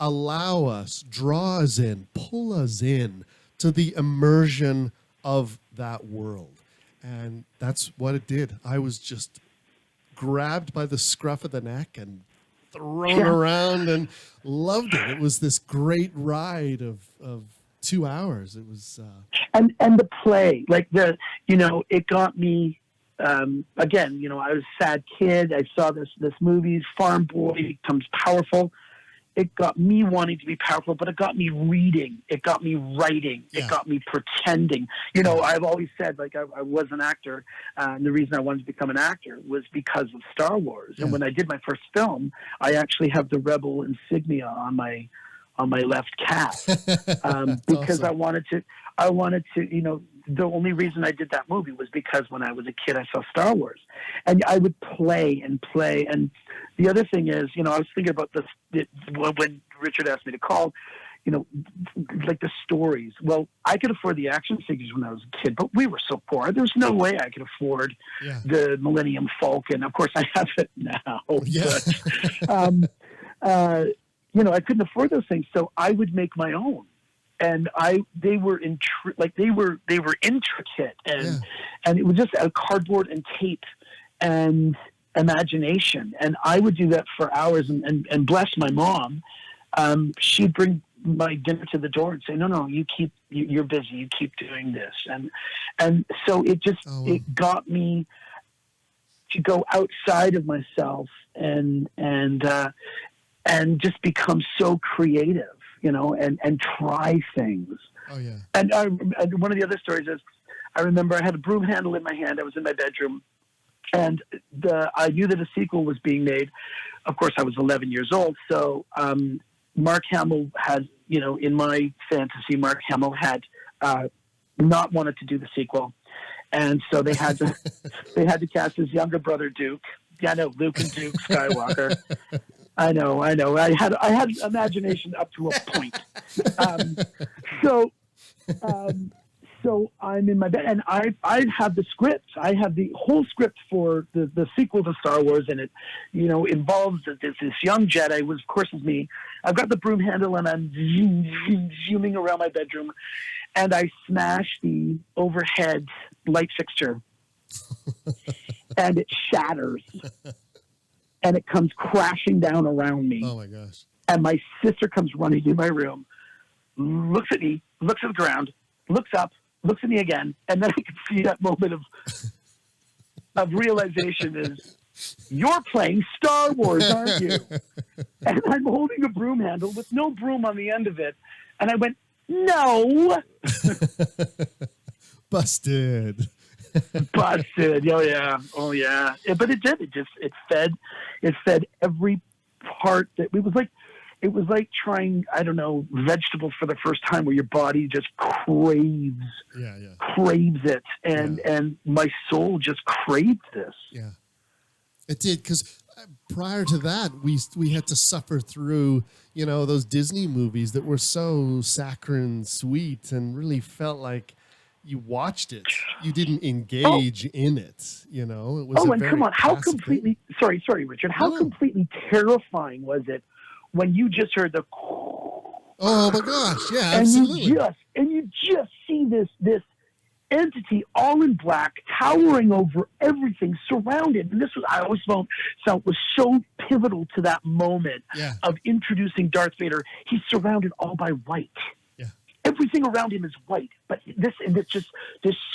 allow us, draw us in, pull us in to the immersion of that world. And that's what it did. I was just grabbed by the scruff of the neck and thrown around and loved it. It was this great ride of 2 hours. It was... And the play, like it got me... again, I was a sad kid. I saw this movie, Farm Boy becomes powerful. It got me wanting to be powerful, but it got me reading. It got me writing. It got me pretending. I've always said, like, I was an actor, and the reason I wanted to become an actor was because of Star Wars. And when I did my first film, I actually have the Rebel insignia on my left calf because awesome. I wanted to, the only reason I did that movie was because when I was a kid, I saw Star Wars, and I would play. And the other thing is, I was thinking about this when Richard asked me to call, like the stories. Well, I could afford the action figures when I was a kid, but we were so poor. There was no way I could afford the Millennium Falcon. Of course, I have it now. Yeah. But, I couldn't afford those things, so I would make my own. And they were intricate, and it was just a cardboard and tape and imagination. And I would do that for hours. And bless my mom, she'd bring my dinner to the door and say, "No, you're busy. You keep doing this." And so it just it got me to go outside of myself and just become so creative. And try things. Oh, yeah. And one of the other stories is, I remember I had a broom handle in my hand. I was in my bedroom, and I knew that a sequel was being made. Of course, I was 11 years old. So Mark Hamill had, in my fantasy, Mark Hamill had not wanted to do the sequel, and so they had to cast his younger brother Duke. Yeah, no, Luke and Duke Skywalker. I know. I had So I'm in my bed, and I have the script. I have the whole script for the sequel to Star Wars, and it, involves this young Jedi, which of course is me. I've got the broom handle, and I'm zooming around my bedroom, and I smash the overhead light fixture, and it shatters, and it comes crashing down around me. Oh my gosh! And my sister comes running in my room, looks at me, looks at the ground, looks up, looks at me again, and then I can see that moment of realization is, you're playing Star Wars, aren't you? And I'm holding a broom handle with no broom on the end of it. And I went, no. Busted. Busted. Oh yeah. Oh yeah. But it did. It fed every part that it was like trying, I don't know, vegetables for the first time, where your body just craves it. And my soul just craved this. Yeah. It did, because prior to that, we had to suffer through, those Disney movies that were so saccharine sweet and really felt like you watched it. You didn't engage in it. It was come on, how completely sorry, Richard, how completely terrifying was it when you just heard the oh my gosh, yeah, absolutely. And you just see this entity all in black towering over everything, surrounded. And this was, I always felt was so pivotal to that moment of introducing Darth Vader. He's surrounded all by white. Yeah. Everything around him is white, but this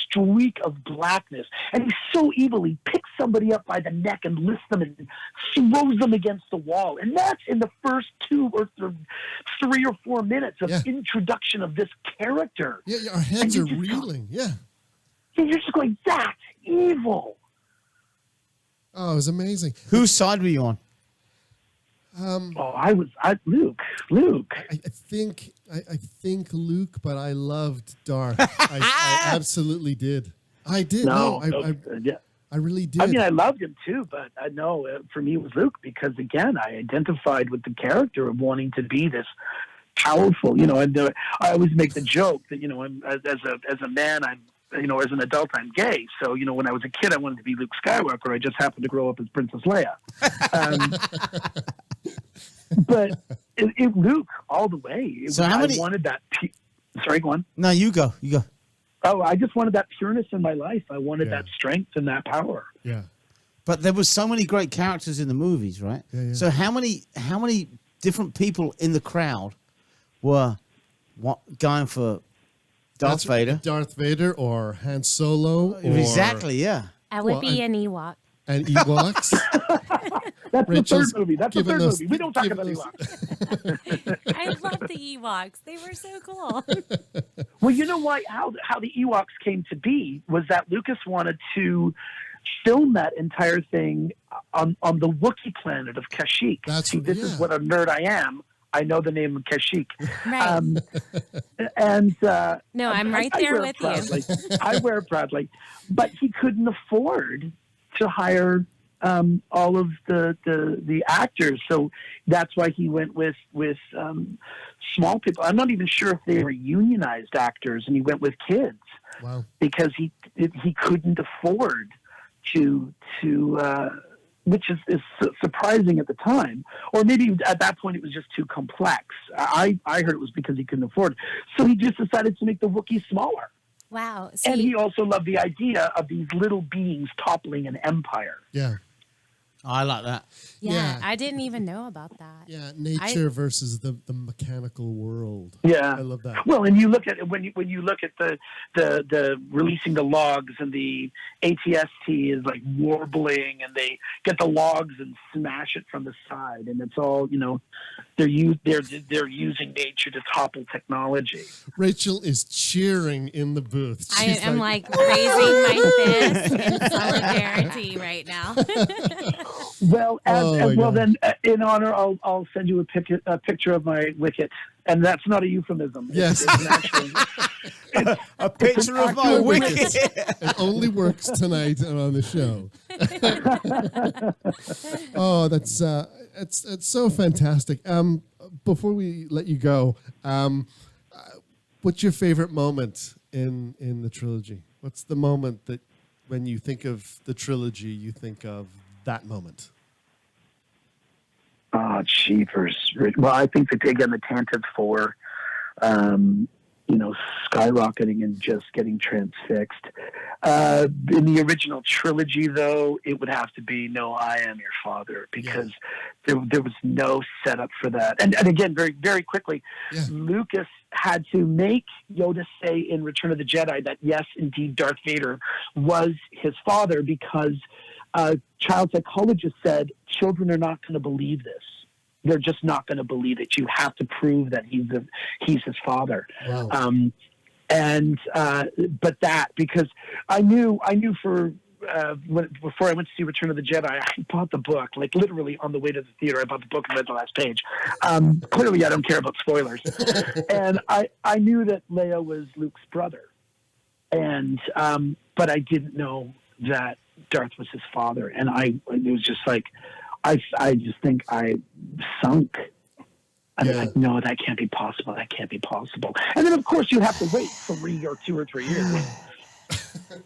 streak of blackness, and he so evilly picks somebody up by the neck and lifts them and throws them against the wall. And that's in the first 2 or 3 or 4 minutes of introduction of this character. Yeah, our heads are reeling. Yeah. You're just going, that's evil. Oh, it was amazing. Whose side were you on? Luke. I think Luke, but I loved Darth. I absolutely did. I did. I really did. I mean, I loved him too, but I know for me it was Luke, because again, I identified with the character of wanting to be this powerful. And I always make the joke that I'm, as a man, I'm. As an adult, I'm gay. So, when I was a kid, I wanted to be Luke Skywalker. I just happened to grow up as Princess Leia. But Luke all the way. I wanted that. Sorry, go on. No, you go. Oh, I just wanted that pureness in my life. I wanted that strength and that power. Yeah. But there was so many great characters in the movies, right? Yeah. So how many different people in the crowd were going for Darth Vader or Han Solo. Exactly, yeah. I would be an Ewok. And Ewoks. That's the third movie. That's the third movie. We don't talk about Ewoks. I love the Ewoks. They were so cool. Well, you know why? How the Ewoks came to be was that Lucas wanted to film that entire thing on the Wookiee planet of Kashyyyk. This is what a nerd I am. I know the name of Kashyyyk. Right. No, I'm right there with you. I wear it proudly. But he couldn't afford to hire all of the actors. So that's why he went with small people. I'm not even sure if they were unionized actors, and he went with kids. Wow. Because he couldn't afford to which is surprising at the time, or maybe at that point it was just too complex. I heard it was because he couldn't afford it. So he just decided to make the Wookiees smaller. Wow. And he also loved the idea of these little beings toppling an empire. Yeah. I like that. Yeah, I didn't even know about that. Yeah, nature versus the mechanical world. Yeah, I love that. Well, and you look at it when you look at the releasing the logs, and the ATST is like warbling, and they get the logs and smash it from the side, and it's all they're using nature to topple technology. Rachel is cheering in the booth. I am like raising my fist in solidarity right now. Well, then, in honor, I'll send you a picture of my wicket, and that's not a euphemism. Yes, it's actually a picture of my wicket. It only works tonight and on the show. Oh, that's it's so fantastic. Before we let you go, what's your favorite moment in the trilogy? What's the moment that when you think of the trilogy, you think of that moment? Oh, jeepers. Well, I think that, again, the Tantive 4, skyrocketing and just getting transfixed. In the original trilogy, though, it would have to be "No, I Am Your Father," because there was no setup for that. And again, very, very quickly, Lucas had to make Yoda say in Return of the Jedi that, yes, indeed, Darth Vader was his father, because child psychologist said children are not going to believe this. They're just not going to believe it. You have to prove that he's his father. Wow. But that, because I knew before I went to see Return of the Jedi, I bought the book, like literally on the way to the theater. I bought the book and read the last page. Clearly, I don't care about spoilers. And I knew that Leia was Luke's brother, but I didn't know that Darth was his father. And it was just like, I just think I sunk. I was like, no, that can't be possible. That can't be possible. And then, of course, you have to wait 2 or 3 years.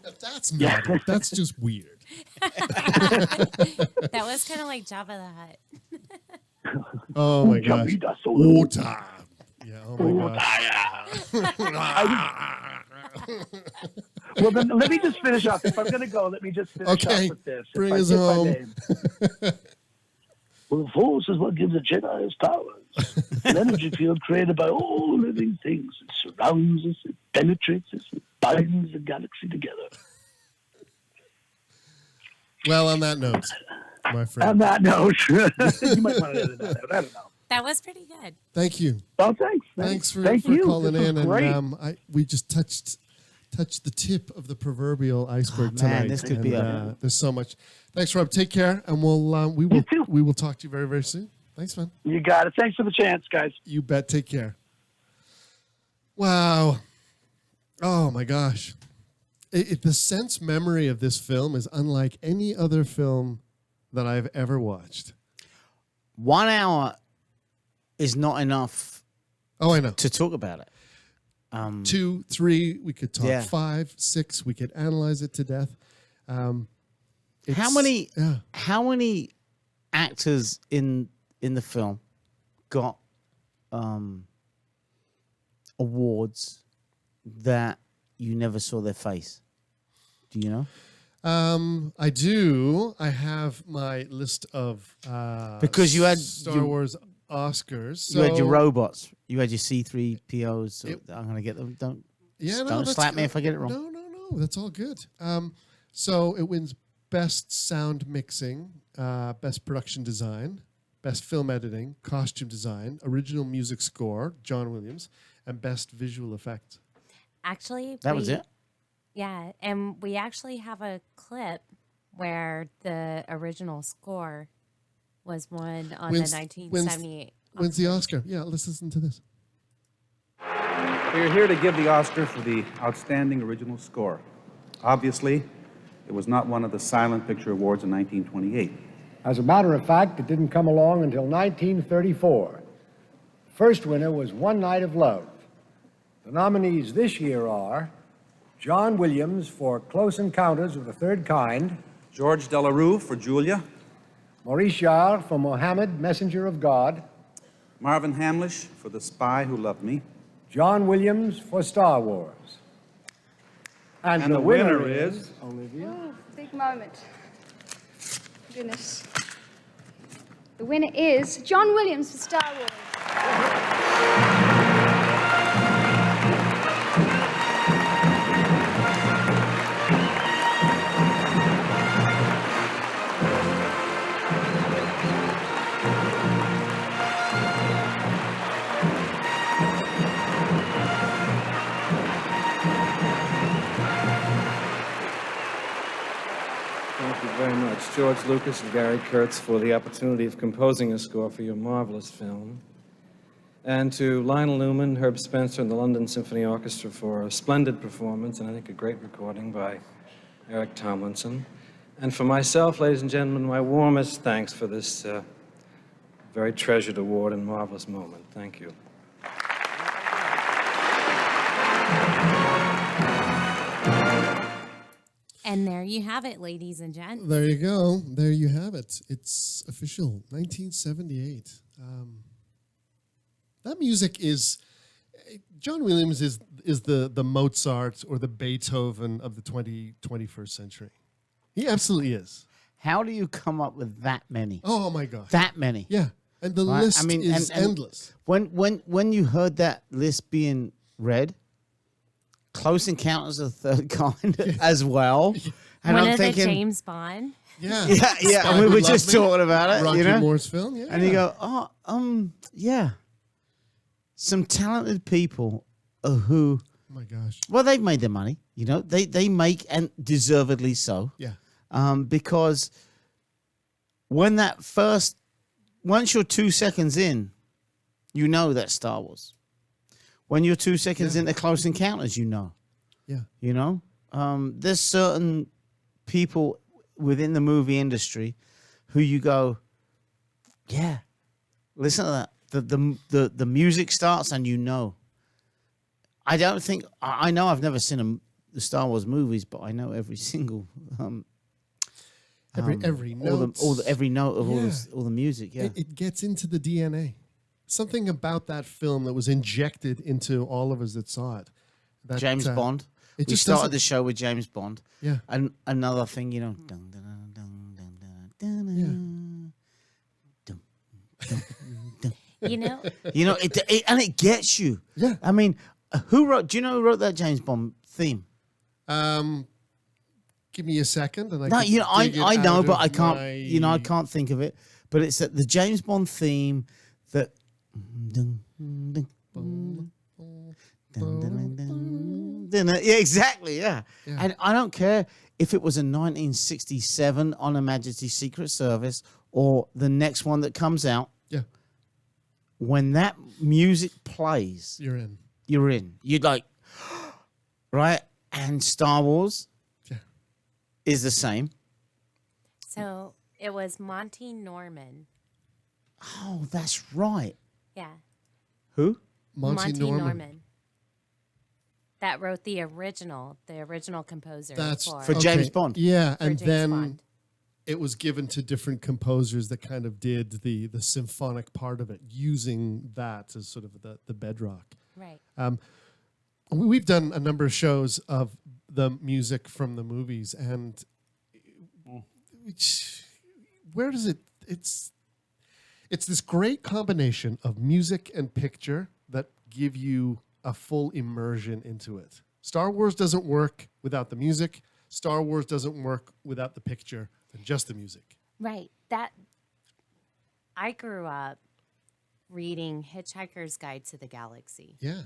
That's not it. That's just weird. That was kind of like Jabba the Hutt. Oh, my gosh. Ota. Yeah, oh, my gosh. Well, then let me just finish off. If I'm going to go, let me just finish off with this. Bring us home. Well, the Force is what gives a Jedi his powers. An energy field created by all living things. It surrounds us, it penetrates us, it binds the galaxy together. Well, on that note, my friend. On that note, you might want to edit that out. I don't know. That was pretty good. Thank you. Oh, thanks. Thanks for you. calling This in. was great. And we just touched the tip of the proverbial iceberg tonight. Man, this could be there's so much. Thanks, Rob. Take care, and we will talk to you very, very soon. Thanks, man. You got it. Thanks for the chance, guys. You bet. Take care. Wow. Oh my gosh. The sense memory of this film is unlike any other film that I've ever watched. 1 hour is not enough. Oh, I know. To talk about it. 2, 3, we could talk. Yeah. 5, 6, we could analyze it to death. How many actors in the film got awards that you never saw their face? Do you know? I do. I have my list of because you had Star Wars Oscars. You had your robots. You had your C-3POs. So I'm gonna get them. Don't slap me if I get it wrong. No. That's all good. So it wins Best Sound Mixing, Best Production Design, Best Film Editing, Costume Design, Original Music Score, John Williams, and Best Visual Effects. Actually, that was it. Yeah, and we actually have a clip where the original score was won on the 1978. Wins the Oscar. Yeah, let's listen to this. We are here to give the Oscar for the Outstanding Original Score. Obviously, it was not one of the Silent Picture Awards in 1928. As a matter of fact, it didn't come along until 1934. The first winner was One Night of Love. The nominees this year are John Williams for Close Encounters of the Third Kind, George Delarue for Julia, Maurice Jarre for Mohammed, Messenger of God, Marvin Hamlish for The Spy Who Loved Me, John Williams for Star Wars. And the winner is Olivia. Oh, big moment. Goodness. The winner is John Williams for Star Wars. Thank you very much, George Lucas and Gary Kurtz, for the opportunity of composing a score for your marvelous film. And to Lionel Newman, Herb Spencer, and the London Symphony Orchestra for a splendid performance, and I think a great recording by Eric Tomlinson. And for myself, ladies and gentlemen, my warmest thanks for this very treasured award and marvelous moment. Thank you. you have it, ladies and gents. There you go. There you have it. It's official. 1978. That music is... John Williams is the Mozart or the Beethoven of the 21st century. He absolutely is. How do you come up with that many? Oh, my gosh. That many. Yeah. And the list is endless. When you heard that list being read, Close Encounters of the Third Kind as well. And One I'm of thinking, the James Bond. Yeah. Yeah. And we were just talking about it. Roger you know? Moore's film, yeah. And you go, yeah. Some talented people who... Oh, my gosh. Well, they've made their money. You know, they make, and deservedly so. Yeah. Because when once you're 2 seconds in, you know that's Star Wars. When you're 2 seconds into Close Encounters, you know. Yeah. You know? There's certain people within the movie industry who you go, yeah, listen to that. The music starts and you know. I don't think... I know I've never seen the Star Wars movies, but I know every single... every note. Every note of all the music, yeah. It gets into the DNA. Something about that film that was injected into all of us that saw it. James Bond. We started the show with James Bond. Yeah. And another thing, you know. You know? You know, and it gets you. Yeah. I mean, do you know who wrote that James Bond theme? Give me a second. And I know, but I can't. You know, I can't think of it. But it's the James Bond theme that. Yeah, exactly. Yeah. And I don't care if it was a 1967 on Her Majesty's Secret Service or the next one that comes out. Yeah. When that music plays, you're in. You're in. You're like, right? And Star Wars is the same. So it was Monty Norman. Oh, that's right. Yeah. Who? Monty Norman. That wrote the original composer for James Bond. Yeah, for and James then Bond. It was given to different composers that kind of did the symphonic part of it, using that as sort of the bedrock. Right. We've done a number of shows of the music from the movies, and where does it? It's this great combination of music and picture that give you a full immersion into it. Star Wars doesn't work without the music. Star Wars doesn't work without the picture and just the music. Right. I grew up reading Hitchhiker's Guide to the Galaxy. Yeah.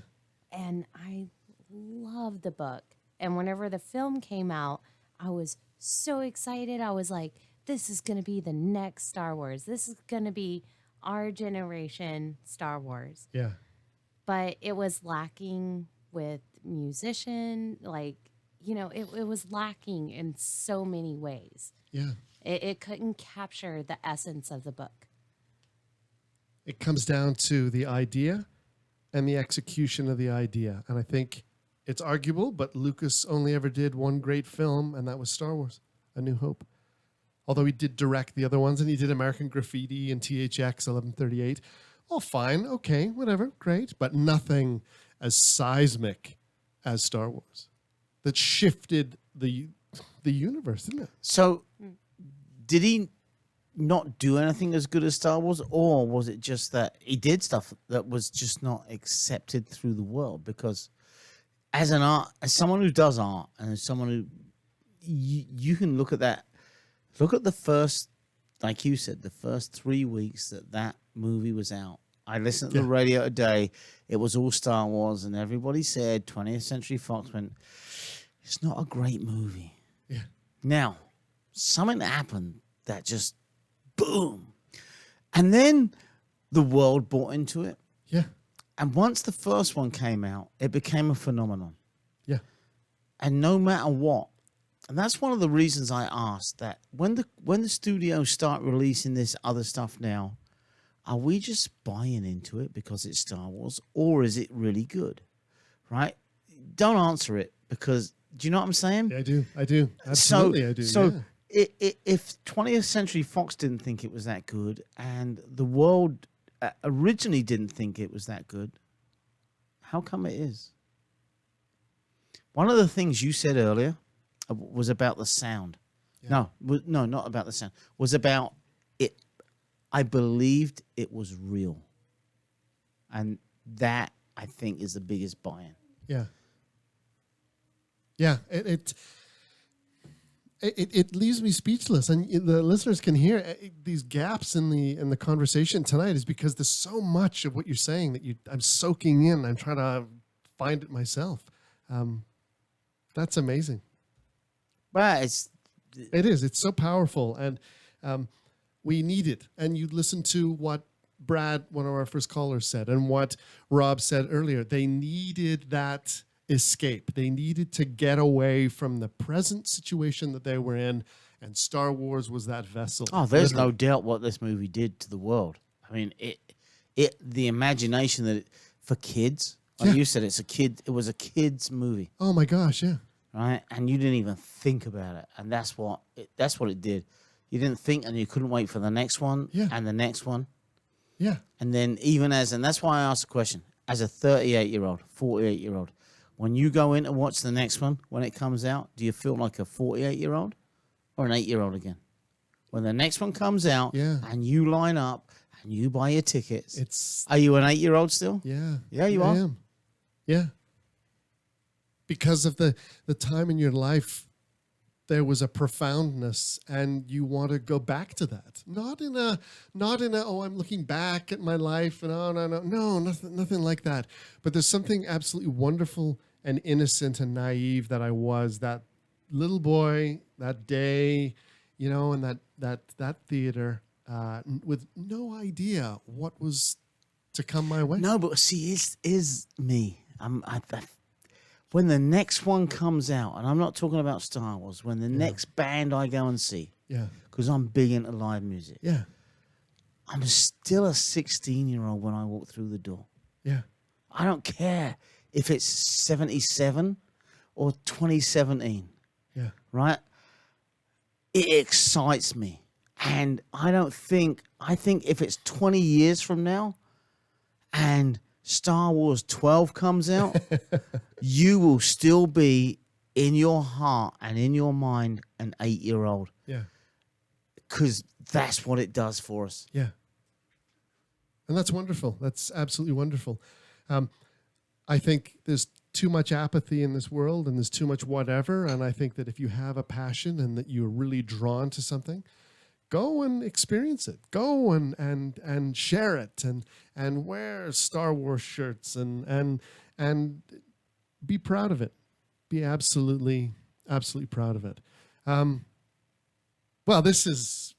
And I loved the book. And whenever the film came out, I was so excited. I was like, this is going to be the next Star Wars. This is going to be our generation Star Wars. Yeah. But it was lacking with musician, it was lacking in so many ways. Yeah. It couldn't capture the essence of the book. It comes down to the idea and the execution of the idea. And I think it's arguable, but Lucas only ever did one great film, and that was Star Wars, A New Hope. Although he did direct the other ones, and he did American Graffiti and THX 1138. All fine, okay, whatever, great. But nothing as seismic as Star Wars that shifted the universe, didn't it? So, did he not do anything as good as Star Wars, or was it just that he did stuff that was just not accepted through the world? Because as someone who does art, and as someone who you can look at that, look at the first, like you said, the first 3 weeks that movie was out. I listened to the radio today. It was all Star Wars, and everybody said 20th Century Fox went, it's not a great movie. Yeah. Now, something happened that just boom. And then the world bought into it. Yeah. And once the first one came out, it became a phenomenon. Yeah. And no matter what, and that's one of the reasons I asked that when the studios start releasing this other stuff now, are we just buying into it because it's Star Wars, or is it really good? Right? Don't answer it, because do you know what I'm saying? Yeah, I do. Absolutely, I do. So yeah. if 20th Century Fox didn't think it was that good, and the world originally didn't think it was that good, how come it is? One of the things you said earlier was about the sound. Yeah. No, not about the sound. Was about it. I believed it was real, and that I think is the biggest buy-in. Yeah. Yeah, it leaves me speechless, and the listeners can hear these gaps in the conversation tonight is because there's so much of what you're saying that I'm soaking in. I'm trying to find it myself. That's amazing. Well, it is. It's so powerful, and we need it. And you listen to what Brad, one of our first callers, said, and what Rob said earlier. They needed that escape. They needed to get away from the present situation that they were in, and Star Wars was that vessel. Oh, there's no doubt what this movie did to the world. I mean, the imagination that for kids, like you said, it was a kid's movie. Oh my gosh, yeah. Right, and you didn't even think about it, and that's what it did. You didn't think, and you couldn't wait for the next one, and the next one. Yeah. And then and that's why I asked the question, as a 38-year-old, 48-year-old, when you go in to watch the next one, when it comes out, do you feel like a 48-year-old or an 8-year-old again? When the next one comes out and you line up and you buy your tickets, are you an 8-year-old still? Yeah. Yeah, you I are. am. Yeah. Because of the time in your life, there was a profoundness, and you want to go back to that. Not in a oh, I'm looking back at my life and no, nothing like that. But there's something absolutely wonderful and innocent and naive that I was, that little boy that day, in that theater, with no idea what was to come my way. No, but see, is me. When the next one comes out, and I'm not talking about Star Wars, when the next band I go and see, because I'm big into live music, I'm still a 16-year-old when I walk through the door. Yeah. I don't care if it's 77 or 2017. Yeah. Right? It excites me. And I think if it's 20 years from now and Star Wars 12 comes out, you will still be in your heart and in your mind an 8-year-old. Yeah. Because that's what it does for us. Yeah. And that's wonderful. That's absolutely wonderful. I think there's too much apathy in this world, and there's too much whatever. And I think that if you have a passion and that you're really drawn to something, go and experience it. Go and share it, and wear Star Wars shirts and be proud of it. Be absolutely proud of it. Well, this is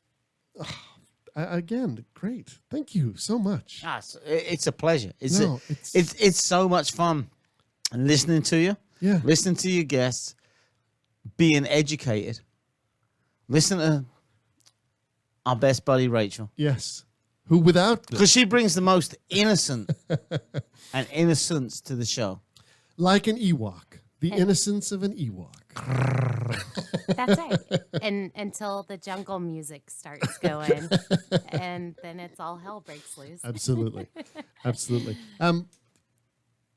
again great. Thank you so much. It's a pleasure. It's so much fun listening to you. Yeah. Listening to your guests, being educated. Listen to our best buddy Rachel. Yes. Who without... Because she brings the most innocent and innocence to the show. Like an Ewok. The innocence of an Ewok. That's right. And until the jungle music starts going, and then it's all hell breaks loose. Absolutely. Absolutely.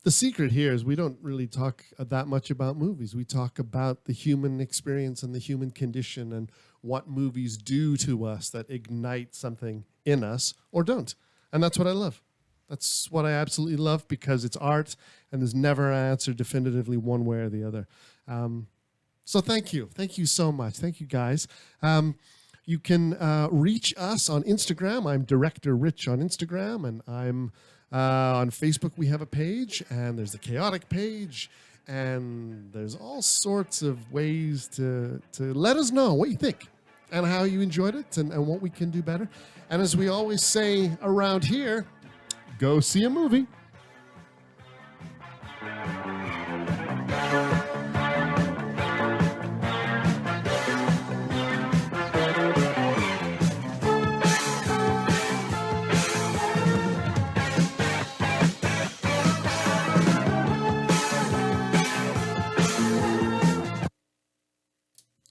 The secret here is we don't really talk that much about movies. We talk about the human experience and the human condition and what movies do to us that ignite something in us or don't. And that's what I love. That's what I absolutely love, because it's art and there's never an answer definitively one way or the other. So thank you. Thank you so much. Thank you, guys. You can reach us on Instagram. I'm Director Rich on Instagram, and I'm on Facebook. We have a page, and there's the Kaotic page, and there's all sorts of ways to let us know what you think and how you enjoyed it and what we can do better. And as we always say around here, go see a movie.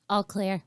All clear.